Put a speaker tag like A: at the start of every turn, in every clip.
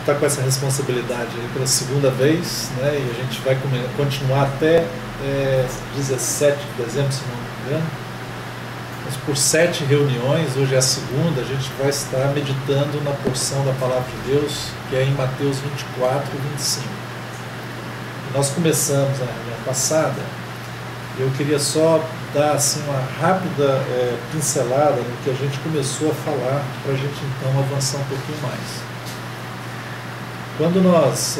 A: está com essa responsabilidade aí pela segunda vez, né? E a gente vai continuar até 17 de dezembro, se não me engano. Mas por 7 reuniões, hoje é a segunda, a gente vai estar meditando na porção da Palavra de Deus, que é em Mateus 24 e 25. Nós começamos na reunião passada, eu queria só dar assim, uma rápida pincelada no que a gente começou a falar, para a gente então avançar um pouquinho mais. Quando nós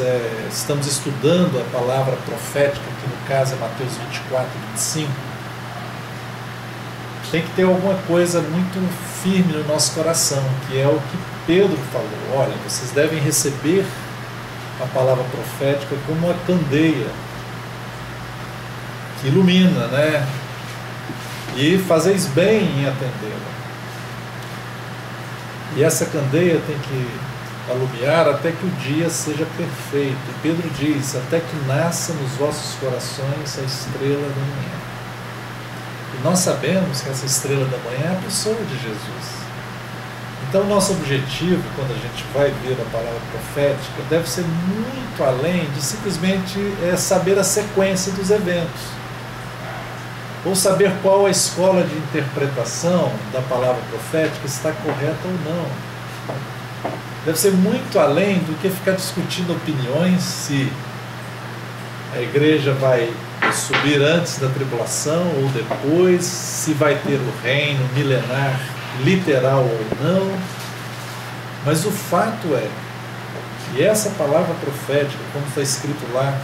A: estamos estudando a palavra profética, que no caso é Mateus 24 e 25, tem que ter alguma coisa muito firme no nosso coração, que é o que Pedro falou. Olha, vocês devem receber a palavra profética como uma candeia que ilumina, né? E fazeis bem em atendê-la. E essa candeia tem que alumiar até que o dia seja perfeito. E Pedro diz, até que nasça nos vossos corações a estrela da manhã. E nós sabemos que essa estrela da manhã é a pessoa de Jesus. Então, nosso objetivo, quando a gente vai ver a palavra profética, deve ser muito além de simplesmente saber a sequência dos eventos, ou saber qual a escola de interpretação da palavra profética está correta ou não. Deve ser muito além do que ficar discutindo opiniões se a igreja vai subir antes da tribulação ou depois, se vai ter o reino milenar literal ou não. Mas o fato é que essa palavra profética, como está escrito lá,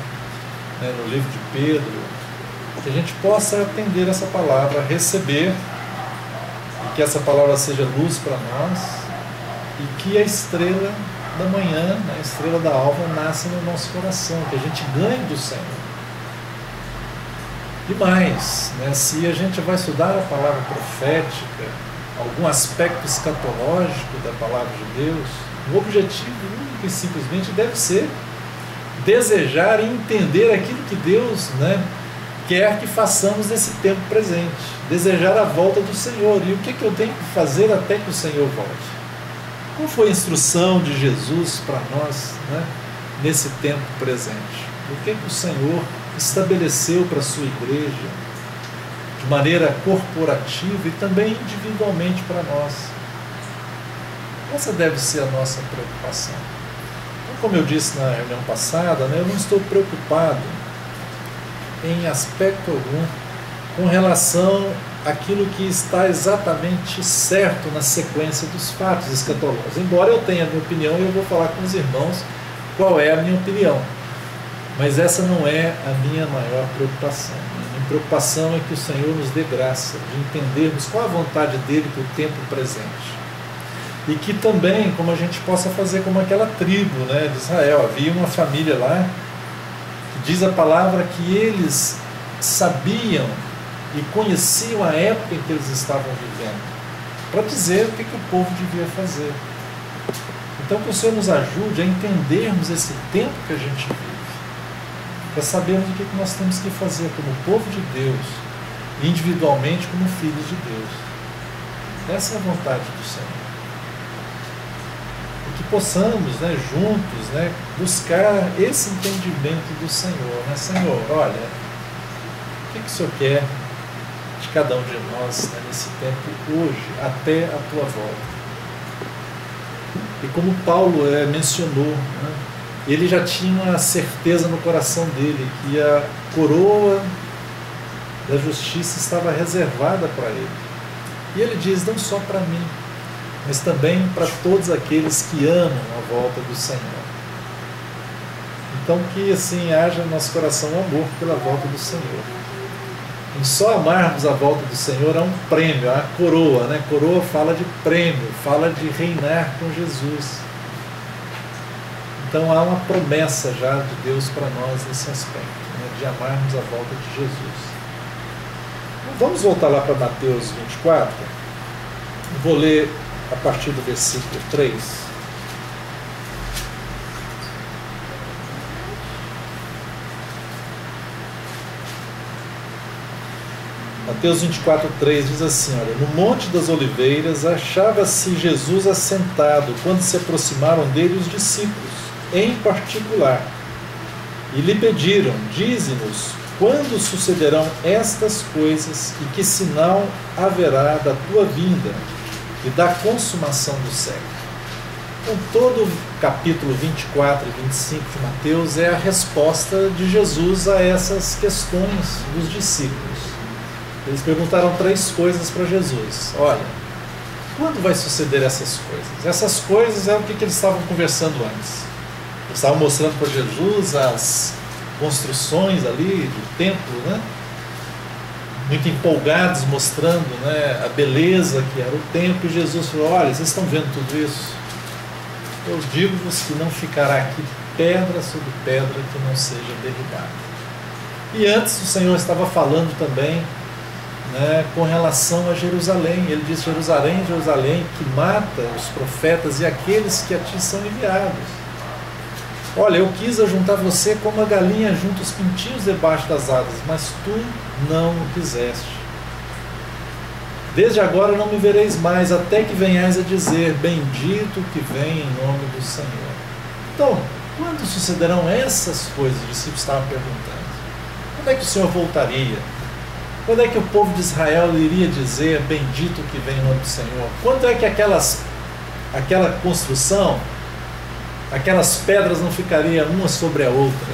A: né, no livro de Pedro, que a gente possa atender essa palavra, receber, e que essa palavra seja luz para nós, e que a estrela da manhã, a estrela da alva, nasça no nosso coração, que a gente ganhe do Senhor. E mais, né, se a gente vai estudar a palavra profética, algum aspecto escatológico da palavra de Deus, o objetivo único e simplesmente deve ser desejar e entender aquilo que Deus, né, quer que façamos nesse tempo presente, desejar a volta do Senhor. E o que eu tenho que fazer até que o Senhor volte? Qual foi a instrução de Jesus para nós, né, nesse tempo presente? O que o Senhor estabeleceu para a sua igreja, de maneira corporativa e também individualmente para nós? Essa deve ser a nossa preocupação. Então, como eu disse na reunião passada, né, eu não estou preocupado em aspecto algum com relação àquilo que está exatamente certo na sequência dos fatos escatológicos. Embora eu tenha a minha opinião e eu vou falar com os irmãos qual é a minha opinião. Mas essa não é a minha maior preocupação. A minha preocupação é que o Senhor nos dê graça de entendermos qual a vontade dele para o tempo presente. E que também, como a gente possa fazer como aquela tribo, né, de Israel, havia uma família lá, que diz a palavra que eles sabiam e conheciam a época em que eles estavam vivendo, para dizer o que o povo devia fazer. Então que o Senhor nos ajude a entendermos esse tempo que a gente vive, para sabermos o que nós temos que fazer como povo de Deus, individualmente como filhos de Deus. Essa é a vontade do Senhor. E que possamos, né, juntos, né, buscar esse entendimento do Senhor. Né? Senhor, olha, o que o Senhor quer de cada um de nós, né, nesse tempo hoje, até a tua volta? E como Paulo mencionou, né, ele já tinha uma certeza no coração dele que a coroa da justiça estava reservada para ele. E ele diz, não só para mim, mas também para todos aqueles que amam a volta do Senhor. Então que assim haja no nosso coração um amor pela volta do Senhor. Em só amarmos a volta do Senhor há um prêmio, há a coroa, né? Coroa fala de prêmio, fala de reinar com Jesus. Então há uma promessa já de Deus para nós nesse aspecto, né, de amarmos a volta de Jesus. Então, vamos voltar lá para Mateus 24. Vou ler a partir do versículo 3. Mateus 24, 3 diz assim, olha, no Monte das Oliveiras achava-se Jesus assentado, quando se aproximaram dele os discípulos. em particular. E lhe pediram: dize-nos, quando sucederão estas coisas e que sinal haverá da tua vinda e da consumação do século? Então, todo o capítulo 24 e 25 de Mateus é a resposta de Jesus a essas questões dos discípulos. Eles perguntaram 3 coisas para Jesus. Olha, quando vai suceder essas coisas? Essas coisas é o que eles estavam conversando antes. Eles estavam mostrando para Jesus as construções ali do templo, né? Muito empolgados, mostrando, né, a beleza que era o templo. E Jesus falou: olha, vocês estão vendo tudo isso? Eu digo-vos que não ficará aqui pedra sobre pedra que não seja derribada. E antes o Senhor estava falando também, né, com relação a Jerusalém. Ele diz: Jerusalém, Jerusalém, que mata os profetas e aqueles que a ti são enviados. Olha, eu quis ajuntar você como a galinha junta os pintinhos debaixo das asas, mas tu não o quiseste. Desde agora não me vereis mais, até que venhais a dizer: bendito que vem em nome do Senhor. Então, quando sucederão essas coisas? Os discípulos estavam perguntando. Quando é que o Senhor voltaria? Quando é que o povo de Israel iria dizer: bendito que vem em nome do Senhor? Quando é que aquela construção, aquelas pedras não ficariam uma sobre a outra?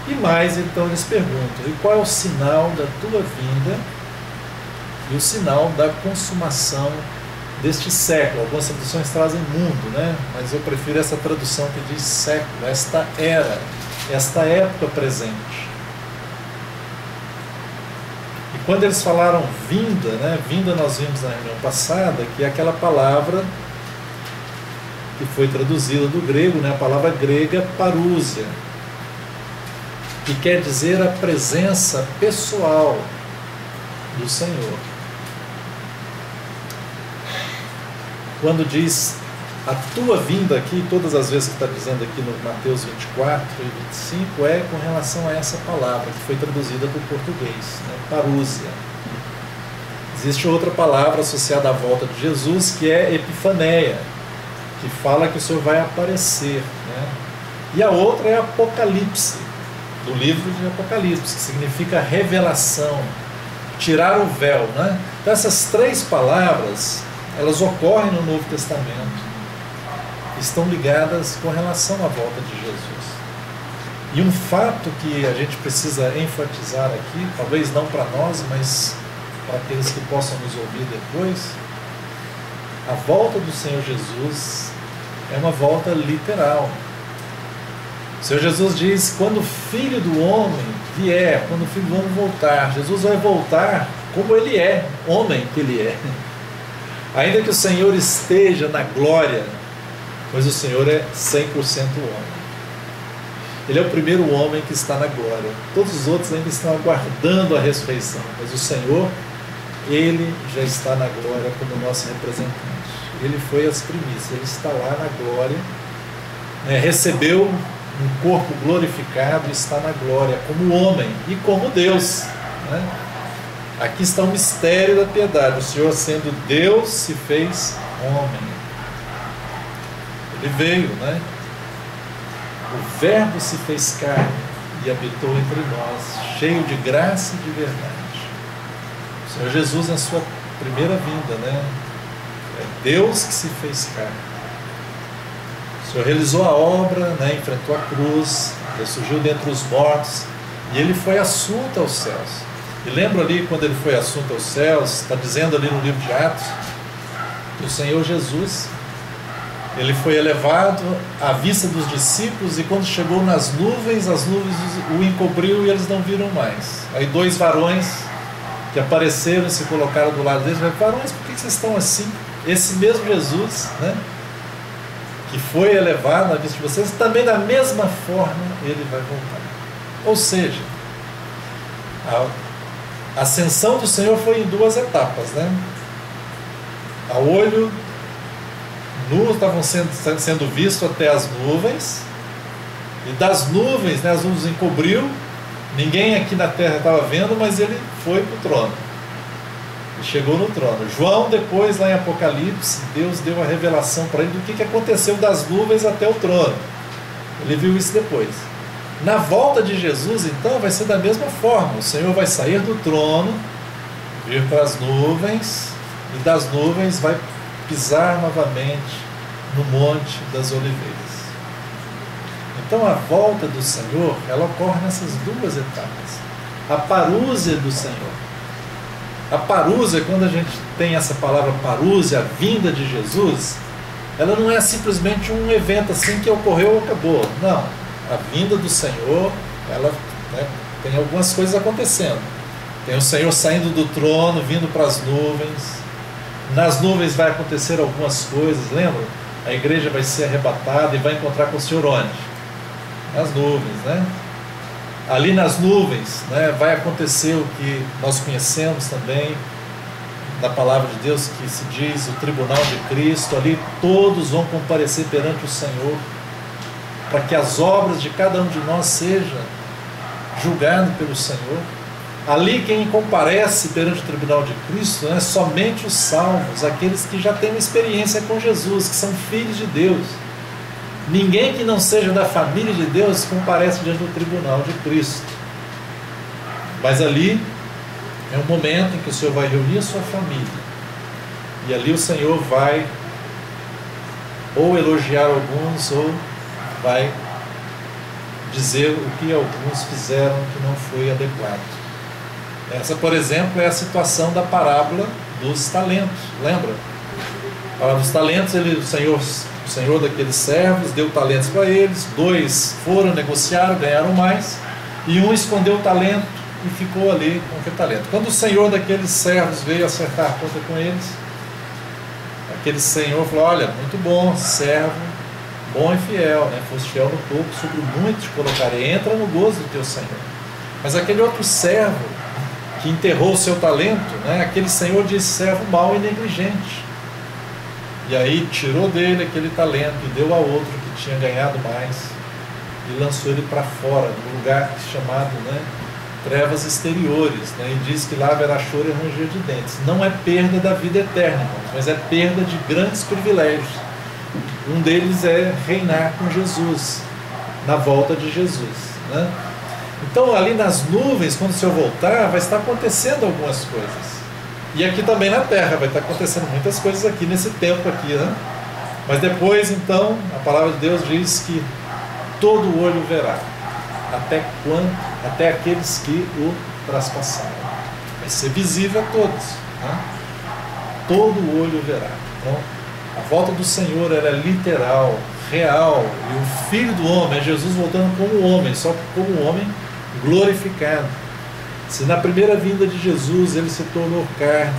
A: E mais, então eles perguntam: e qual é o sinal da tua vinda e o sinal da consumação deste século? Algumas traduções trazem mundo, né? Mas eu prefiro essa tradução que diz século, esta era, esta época presente. E quando eles falaram vinda, né? Vinda nós vimos na reunião passada, que é aquela palavra que foi traduzida do grego, né? A palavra grega parúsia, que quer dizer a presença pessoal do Senhor. Quando diz a tua vinda aqui, todas as vezes que está dizendo aqui no Mateus 24 e 25, é com relação a essa palavra que foi traduzida para o português, né? Parúsia. Existe outra palavra associada à volta de Jesus, que é epifaneia, que fala que o Senhor vai aparecer, né? E a outra é Apocalipse, do livro de Apocalipse, que significa revelação, tirar o véu, né? Então essas 3 palavras, elas ocorrem no Novo Testamento, estão ligadas com relação à volta de Jesus. E um fato que a gente precisa enfatizar aqui, talvez não para nós, mas para aqueles que possam nos ouvir depois, a volta do Senhor Jesus é uma volta literal. O Senhor Jesus diz: quando o Filho do Homem vier, quando o Filho do Homem voltar, Jesus vai voltar como Ele é, homem que Ele é. Ainda que o Senhor esteja na glória, mas o Senhor é 100% homem. Ele é o primeiro homem que está na glória. Todos os outros ainda estão aguardando a ressurreição, mas o Senhor, Ele já está na glória como nosso representante. Ele foi as primícias, Ele está lá na glória, né? Recebeu um corpo glorificado e está na glória como homem e como Deus, né? Aqui está o mistério da piedade. O Senhor, sendo Deus, se fez homem. Ele veio, né? O Verbo se fez carne e habitou entre nós, cheio de graça e de verdade. O Senhor Jesus, na sua primeira vinda, né? É Deus que se fez carne. O Senhor realizou a obra, né? Enfrentou a cruz, ressurgiu dentre os mortos e Ele foi assunto aos céus. E lembra ali quando Ele foi assunto aos céus, está dizendo ali no livro de Atos, que o Senhor Jesus, Ele foi elevado à vista dos discípulos, e quando chegou nas nuvens, as nuvens o encobriu e eles não viram mais. Aí 2 varões que apareceram e se colocaram do lado deles, falaram: varões, por que vocês estão assim? Esse mesmo Jesus, né, que foi elevado à vista de vocês, também da mesma forma Ele vai voltar. Ou seja, a ascensão do Senhor foi em 2 etapas, né? A olho nu estavam sendo vistos até as nuvens, e das nuvens, né, as nuvens encobriu, ninguém aqui na terra estava vendo, mas Ele foi para o trono. E chegou no trono. João, depois, lá em Apocalipse, Deus deu a revelação para ele do que aconteceu das nuvens até o trono. Ele viu isso depois. Na volta de Jesus, então, vai ser da mesma forma. O Senhor vai sair do trono, vir para as nuvens, e das nuvens vai pisar novamente no Monte das Oliveiras. Então a volta do Senhor, ela ocorre nessas duas etapas. A parúzia do Senhor. A parúzia, quando a gente tem essa palavra parúzia, a vinda de Jesus, ela não é simplesmente um evento assim que ocorreu ou acabou. Não. A vinda do Senhor, ela, né, tem algumas coisas acontecendo. Tem o Senhor saindo do trono, vindo para as nuvens. Nas nuvens vai acontecer algumas coisas, lembra? A igreja vai ser arrebatada e vai encontrar com o Senhor onde? Nas nuvens, né? Ali nas nuvens, né, vai acontecer o que nós conhecemos também da palavra de Deus, que se diz o tribunal de Cristo. Ali todos vão comparecer perante o Senhor, para que as obras de cada um de nós sejam julgadas pelo Senhor. Ali quem comparece perante o tribunal de Cristo, né, somente os salvos, aqueles que já têm uma experiência com Jesus, que são filhos de Deus. Ninguém que não seja da família de Deus comparece diante do tribunal de Cristo. Mas ali é um momento em que o Senhor vai reunir a sua família. E ali o Senhor vai ou elogiar alguns, ou vai dizer o que alguns fizeram que não foi adequado. Essa, por exemplo, é a situação da parábola dos talentos. Lembra? A parábola dos talentos, o Senhor daqueles servos deu talentos para eles, 2 foram, negociaram, ganharam mais, e um escondeu o talento e ficou ali com aquele talento. Quando o Senhor daqueles servos veio acertar a conta com eles, aquele Senhor falou: olha, muito bom, servo, bom e fiel, né? Foste fiel no pouco, sobre o muito te colocarei, entra no gozo do teu Senhor. Mas aquele outro servo que enterrou o seu talento, né? Aquele Senhor disse: servo mau e negligente. E aí tirou dele aquele talento e deu ao outro que tinha ganhado mais e lançou ele para fora, num lugar chamado, né, trevas exteriores, né, e diz que lá haverá choro e ranger de dentes. Não é perda da vida eterna, irmãos, mas é perda de grandes privilégios. Um deles é reinar com Jesus, na volta de Jesus, né? Então ali nas nuvens, quando o Senhor voltar, vai estar acontecendo algumas coisas. E aqui também na terra vai estar acontecendo muitas coisas aqui nesse tempo aqui, né? Mas depois, então, a palavra de Deus diz que todo olho verá, até quando? Até aqueles que o traspassaram. Vai ser visível a todos, né? Todo olho verá. Então, a volta do Senhor, ela é literal, real, e o Filho do Homem é Jesus voltando como homem, só que como homem glorificado. Se na primeira vinda de Jesus ele se tornou carne,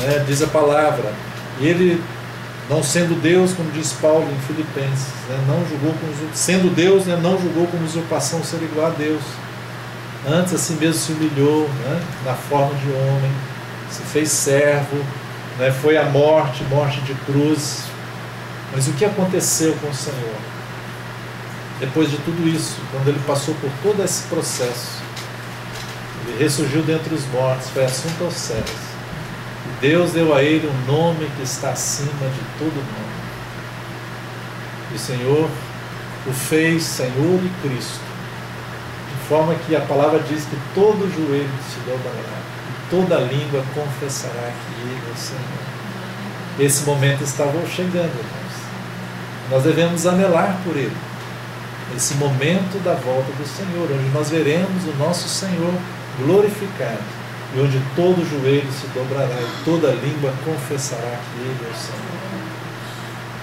A: né, diz a palavra, e ele, não sendo Deus, como diz Paulo em Filipenses, né, não julgou como, sendo Deus, né, não julgou como usurpação ser igual a Deus. Antes a si mesmo se humilhou, né, na forma de homem, se fez servo, né, foi à morte, morte de cruz. Mas o que aconteceu com o Senhor? Depois de tudo isso, quando ele passou por todo esse processo, ele ressurgiu dentre os mortos, foi assunto aos céus. E Deus deu a ele um nome que está acima de todo nome. E o Senhor o fez Senhor e Cristo, de forma que a palavra diz que todo joelho se dobrará e toda língua confessará que Ele é o Senhor. Esse momento estava chegando, irmãos. Nós devemos anelar por Ele. Esse momento da volta do Senhor, onde nós veremos o nosso Senhor glorificado, e onde todo joelho se dobrará e toda língua confessará que Ele é o Senhor.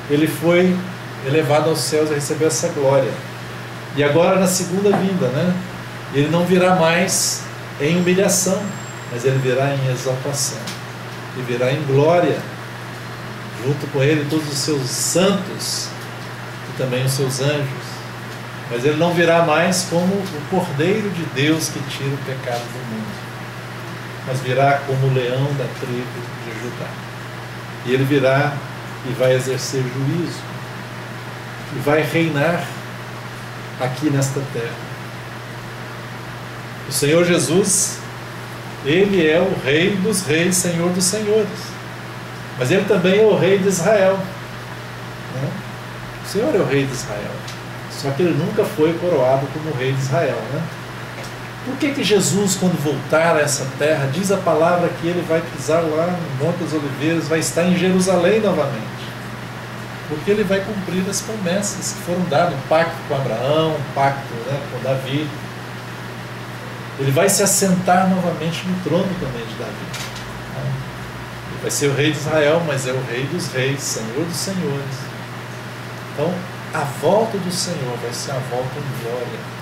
A: Ele foi elevado aos céus e recebeu essa glória. E agora na segunda vinda, né? Ele não virá mais em humilhação, mas ele virá em exaltação. E virá em glória, junto com ele todos os seus santos e também os seus anjos. Mas ele não virá mais como o Cordeiro de Deus que tira o pecado do mundo, mas virá como o leão da tribo de Judá. E ele virá e vai exercer juízo, e vai reinar aqui nesta terra. O Senhor Jesus, Ele é o Rei dos Reis, Senhor dos Senhores. Mas Ele também é o Rei de Israel, né? O Senhor é o Rei de Israel. Só que Ele nunca foi coroado como Rei de Israel, né? Por que Jesus, quando voltar a essa terra, diz a palavra que Ele vai pisar lá no Monte das Oliveiras, vai estar em Jerusalém novamente? Porque Ele vai cumprir as promessas que foram dadas, um pacto com Abraão, um pacto, né, com Davi. Ele vai se assentar novamente no trono também de Davi. Ele vai ser o Rei de Israel, mas é o Rei dos Reis, Senhor dos Senhores. Então, a volta do Senhor vai ser a volta em glória.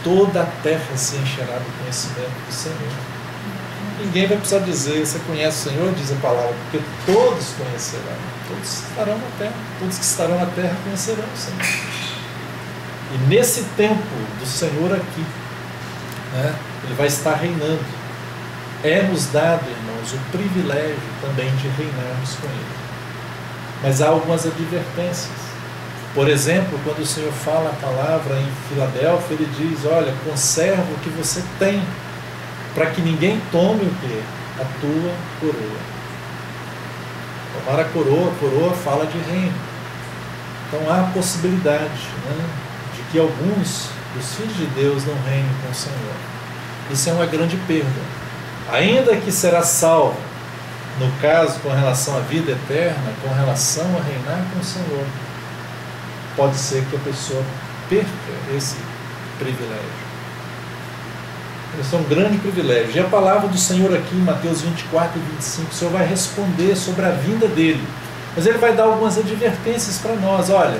A: Toda a terra se encherá do conhecimento do Senhor. Ninguém vai precisar dizer, você conhece o Senhor? Diz a palavra, porque todos conhecerão. Todos estarão na terra. Todos que estarão na terra conhecerão o Senhor. E nesse tempo do Senhor aqui, Ele vai estar reinando. É-nos dado, irmãos, o privilégio também de reinarmos com Ele. Mas há algumas advertências. Por exemplo, quando o Senhor fala a palavra em Filadélfia, Ele diz, olha, conserva o que você tem, para que ninguém tome o quê? A tua coroa. Tomar a coroa fala de reino. Então há a possibilidade, de que alguns dos filhos de Deus não reinem com o Senhor. Isso é uma grande perda. Ainda que será salvo, no caso com relação à vida eterna, com relação a reinar com o Senhor, pode ser que a pessoa perca esse privilégio. Esse é um grande privilégio. E a palavra do Senhor aqui em Mateus 24 e 25, o Senhor vai responder sobre a vinda dele. Mas Ele vai dar algumas advertências para nós. Olha,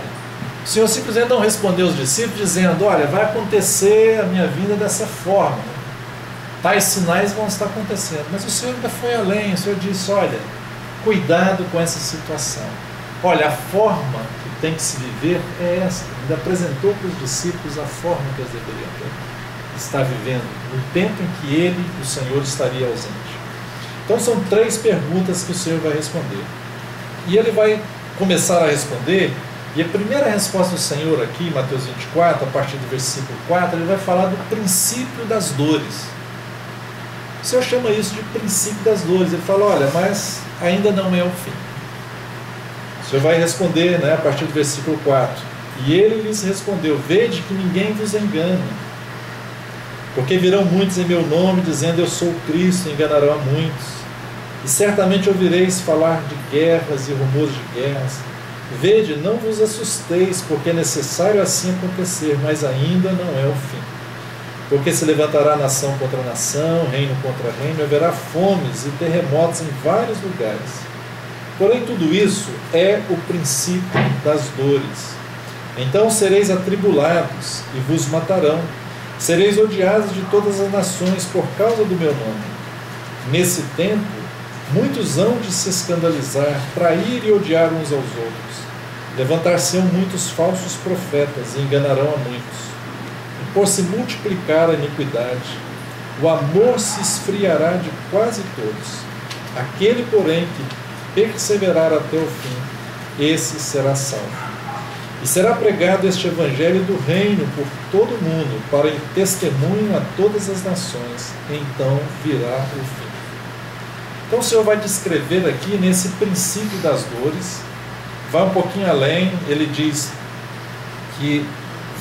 A: o Senhor simplesmente não respondeu aos discípulos dizendo, olha, vai acontecer a minha vinda dessa forma. Tais sinais vão estar acontecendo. Mas o Senhor ainda foi além. O Senhor disse, olha, cuidado com essa situação. Olha, a forma que tem que se viver é esta. Ele apresentou para os discípulos a forma que eles deveriam estar vivendo, no tempo em que Ele, o Senhor, estaria ausente. Então são 3 perguntas que o Senhor vai responder. E Ele vai começar a responder, e a primeira resposta do Senhor aqui, em Mateus 24, a partir do versículo 4, Ele vai falar do princípio das dores. O Senhor chama isso de princípio das dores. Ele fala, olha, mas ainda não é o fim. O Senhor vai responder, a partir do versículo 4. E Ele lhes respondeu, vede que ninguém vos engane, porque virão muitos em meu nome, dizendo, eu sou o Cristo, e enganarão a muitos. E certamente ouvireis falar de guerras e rumores de guerras. Vede, não vos assusteis, porque é necessário assim acontecer, mas ainda não é o fim. Porque se levantará nação contra nação, reino contra reino, haverá fomes e terremotos em vários lugares. Porém, tudo isso é o princípio das dores. Então sereis atribulados e vos matarão. Sereis odiados de todas as nações por causa do meu nome. Nesse tempo, muitos hão de se escandalizar, trair e odiar uns aos outros. Levantar-se-ão muitos falsos profetas e enganarão a muitos. E por se multiplicar a iniquidade, o amor se esfriará de quase todos. Aquele, porém, que perseverar até o fim, esse será salvo. E será pregado este evangelho do reino por todo o mundo, para em testemunho a todas as nações, então virá o fim. Então o Senhor vai descrever aqui nesse princípio das dores, vai um pouquinho além, Ele diz que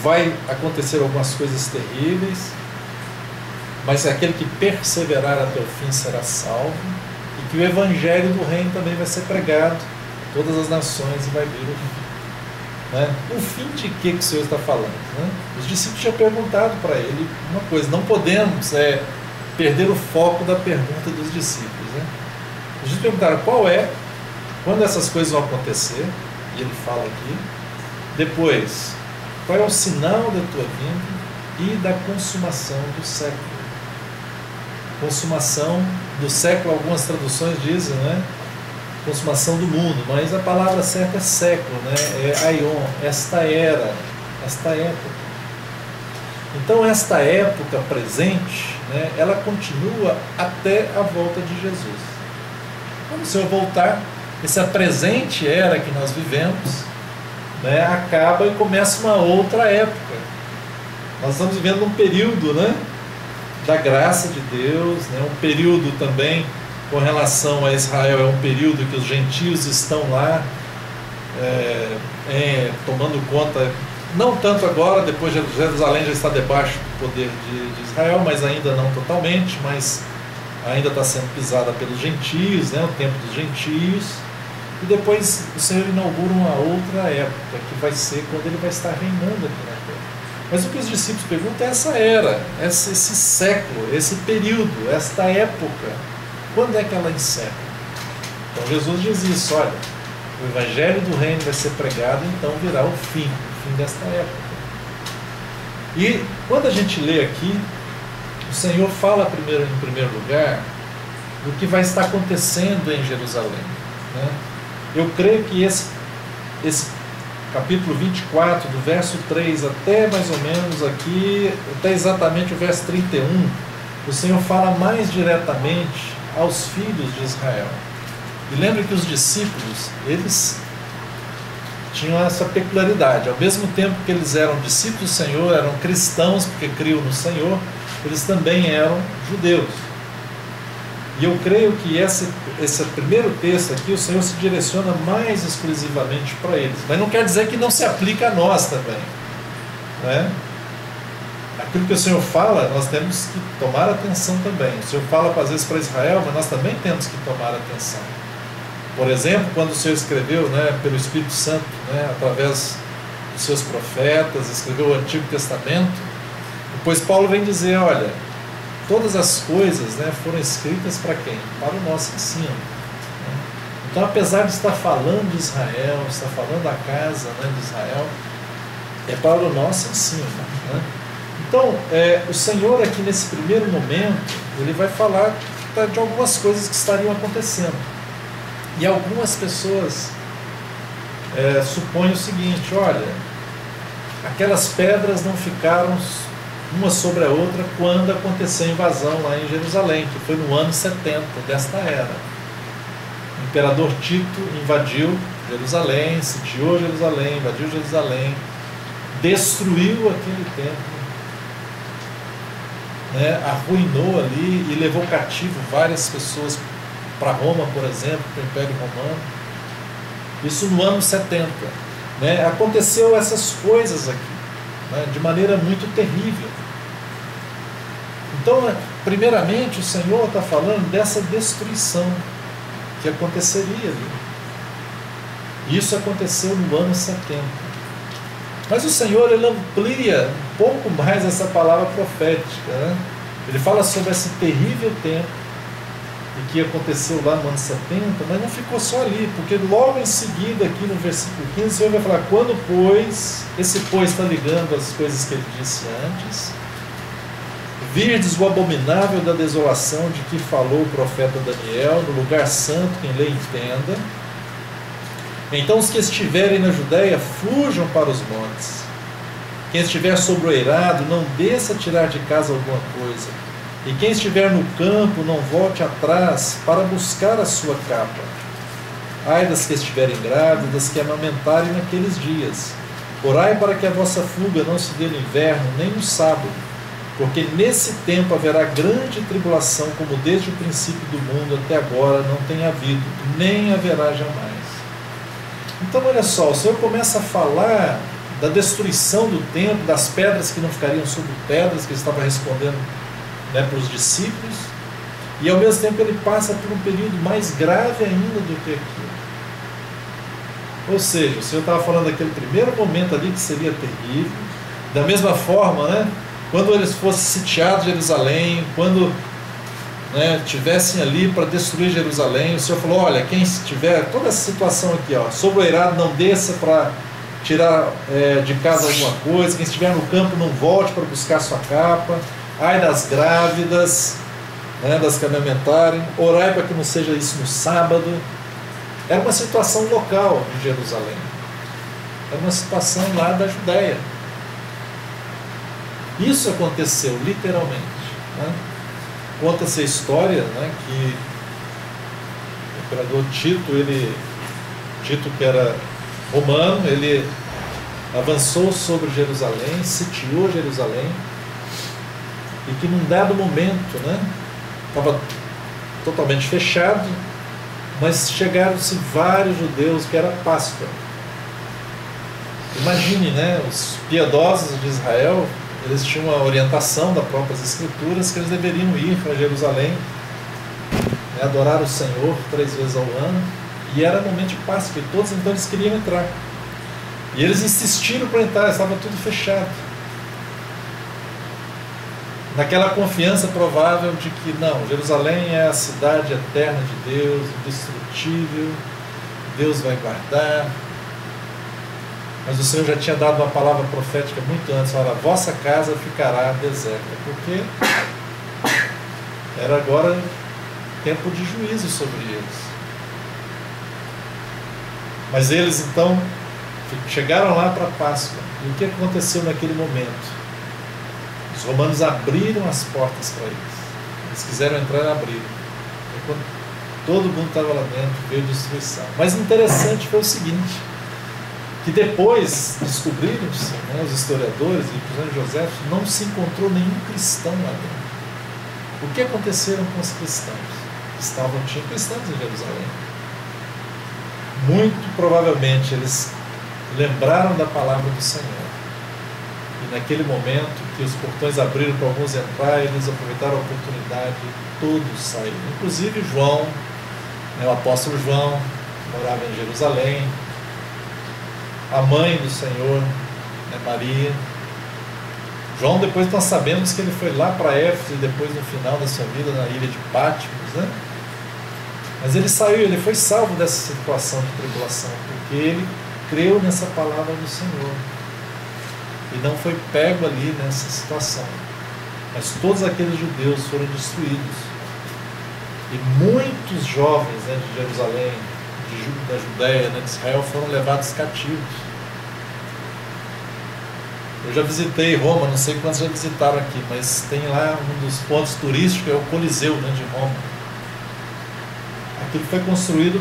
A: vai acontecer algumas coisas terríveis, mas aquele que perseverar até o fim será salvo, e que o evangelho do reino também vai ser pregado a todas as nações e vai vir o fim. O fim de que o Senhor está falando? Os discípulos tinham perguntado para Ele uma coisa, não podemos perder o foco da pergunta dos discípulos. Os discípulos perguntaram quando essas coisas vão acontecer, e Ele fala aqui, depois, qual é o sinal da tua vinda e da consumação do século. Consumação do século, algumas traduções dizem, consumação do mundo, mas a palavra certa é século, é aion, esta era, esta época. Então esta época presente, ela continua até a volta de Jesus. Quando o Senhor voltar, essa presente era que nós vivemos, acaba e começa uma outra época. Nós estamos vivendo um período, da graça de Deus, né? Um período também com relação a Israel, é um período que os gentios estão lá tomando conta, não tanto agora, depois Jerusalém já está debaixo do poder de Israel, mas ainda não totalmente, mas ainda está sendo pisada pelos gentios, né? O tempo dos gentios. E depois o Senhor inaugura uma outra época, que vai ser quando Ele vai estar reinando aqui na terra. Mas o que os discípulos perguntam é essa era, esse século, esse período, esta época. Quando é que ela encerra? Então Jesus diz isso, olha, o Evangelho do Reino vai ser pregado, então virá o fim desta época. E quando a gente lê aqui, o Senhor fala em primeiro lugar do que vai estar acontecendo em Jerusalém, né? Eu creio que esse capítulo 24, do verso 3 até mais ou menos aqui, até exatamente o verso 31, o Senhor fala mais diretamente aos filhos de Israel. E lembre que os discípulos, eles tinham essa peculiaridade. Ao mesmo tempo que eles eram discípulos do Senhor, eram cristãos porque criam no Senhor, eles também eram judeus. E eu creio que esse primeiro texto aqui, o Senhor se direciona mais exclusivamente para eles. Mas não quer dizer que não se aplica a nós também, né? Aquilo que o Senhor fala, nós temos que tomar atenção também. O Senhor fala às vezes para Israel, mas nós também temos que tomar atenção. Por exemplo, quando o Senhor escreveu, né, pelo Espírito Santo, né, através dos seus profetas, escreveu o Antigo Testamento, depois Paulo vem dizer, olha, todas as coisas, né, foram escritas para quem? Para o nosso ensino, né? Então, apesar de estar falando de Israel, estar falando da casa, né, de Israel, é para o nosso ensino, né? Então, o Senhor aqui nesse primeiro momento, Ele vai falar de algumas coisas que estariam acontecendo. E algumas pessoas supõem o seguinte, olha, aquelas pedras não ficaram uma sobre a outra quando aconteceu a invasão lá em Jerusalém, que foi no ano 70 desta era. O imperador Tito invadiu Jerusalém, sitiou Jerusalém, invadiu Jerusalém, destruiu aquele templo, né, arruinou ali e levou cativo várias pessoas para Roma, por exemplo, para o Império Romano. Isso no ano 70. Né, aconteceu essas coisas aqui, né, de maneira muito terrível. Então, primeiramente, o Senhor está falando dessa destruição que aconteceria ali. Isso aconteceu no ano 70. Mas o Senhor, Ele amplia um pouco mais essa palavra profética, né? Ele fala sobre esse terrível tempo e que aconteceu lá no ano 70, mas não ficou só ali, porque logo em seguida, aqui no versículo 15, o Senhor vai falar, quando, pois, esse pois está ligando as coisas que Ele disse antes, virdes o abominável da desolação de que falou o profeta Daniel, no lugar santo, quem lê entenda. Então os que estiverem na Judéia, fujam para os montes. Quem estiver sobre o eirado, não desça tirar de casa alguma coisa. E quem estiver no campo, não volte atrás para buscar a sua capa. Ai das que estiverem grávidas, das que amamentarem naqueles dias. Orai para que a vossa fuga não se dê no inverno, nem no sábado, porque nesse tempo haverá grande tribulação, como desde o princípio do mundo até agora não tem havido, nem haverá jamais. Então, olha só, o Senhor começa a falar da destruição do templo, das pedras que não ficariam sobre pedras, que Ele estava respondendo, né, para os discípulos, e ao mesmo tempo Ele passa por um período mais grave ainda do que aquilo. Ou seja, o Senhor estava falando daquele primeiro momento ali que seria terrível, da mesma forma, né, quando eles fossem sitiados Jerusalém, quando, né, tivessem ali para destruir Jerusalém, o Senhor falou, olha, quem estiver, toda essa situação aqui, ó, sobre o eirado não desça para tirar de casa alguma coisa, quem estiver no campo não volte para buscar sua capa, ai das grávidas, né, das que amamentarem, orai para que não seja isso no sábado. Era uma situação local em Jerusalém, era uma situação lá da Judéia. Isso aconteceu literalmente, né? Conta-se a história, né, que o imperador Tito, que era romano, ele avançou sobre Jerusalém, sitiou Jerusalém, e que num dado momento, né, estava totalmente fechado, mas chegaram-se vários judeus, que era Páscoa. Imagine, né, os piedosos de Israel, eles tinham uma orientação das próprias Escrituras que eles deveriam ir para Jerusalém, né, adorar o Senhor 3 vezes ao ano, e era momento de Páscoa, e todos então eles queriam entrar. E eles insistiram para entrar, estava tudo fechado. Naquela confiança provável de que não, Jerusalém é a cidade eterna de Deus, indestrutível, Deus vai guardar. Mas o Senhor já tinha dado uma palavra profética muito antes, olha, a vossa casa ficará deserta, porque era agora tempo de juízo sobre eles. Mas eles então chegaram lá para a Páscoa. E o que aconteceu naquele momento? Os romanos abriram as portas para eles. Eles quiseram entrar e abriram. E quando todo mundo estava lá dentro, veio destruição. Mas interessante foi o seguinte, que depois descobriram-se, né, os historiadores, inclusive José, não se encontrou nenhum cristão lá dentro. O que aconteceu com os cristãos? Tinha cristãos em Jerusalém. Muito provavelmente eles lembraram da palavra do Senhor. E naquele momento que os portões abriram para alguns entrar, eles aproveitaram a oportunidade e todos saíram. Inclusive João, né, o apóstolo João, morava em Jerusalém. A mãe do Senhor, né, Maria. João, depois nós sabemos que ele foi lá para Éfeso e depois no final da sua vida na ilha de Patmos, né? Mas ele saiu, ele foi salvo dessa situação de tribulação, porque ele creu nessa palavra do Senhor e não foi pego ali nessa situação. Mas todos aqueles judeus foram destruídos e muitos jovens, né, de Jerusalém, da Judéia, né, de Israel, foram levados cativos. Eu já visitei Roma, não sei quantos já visitaram aqui, mas tem lá um dos pontos turísticos, é o Coliseu, né, de Roma. Aquilo foi construído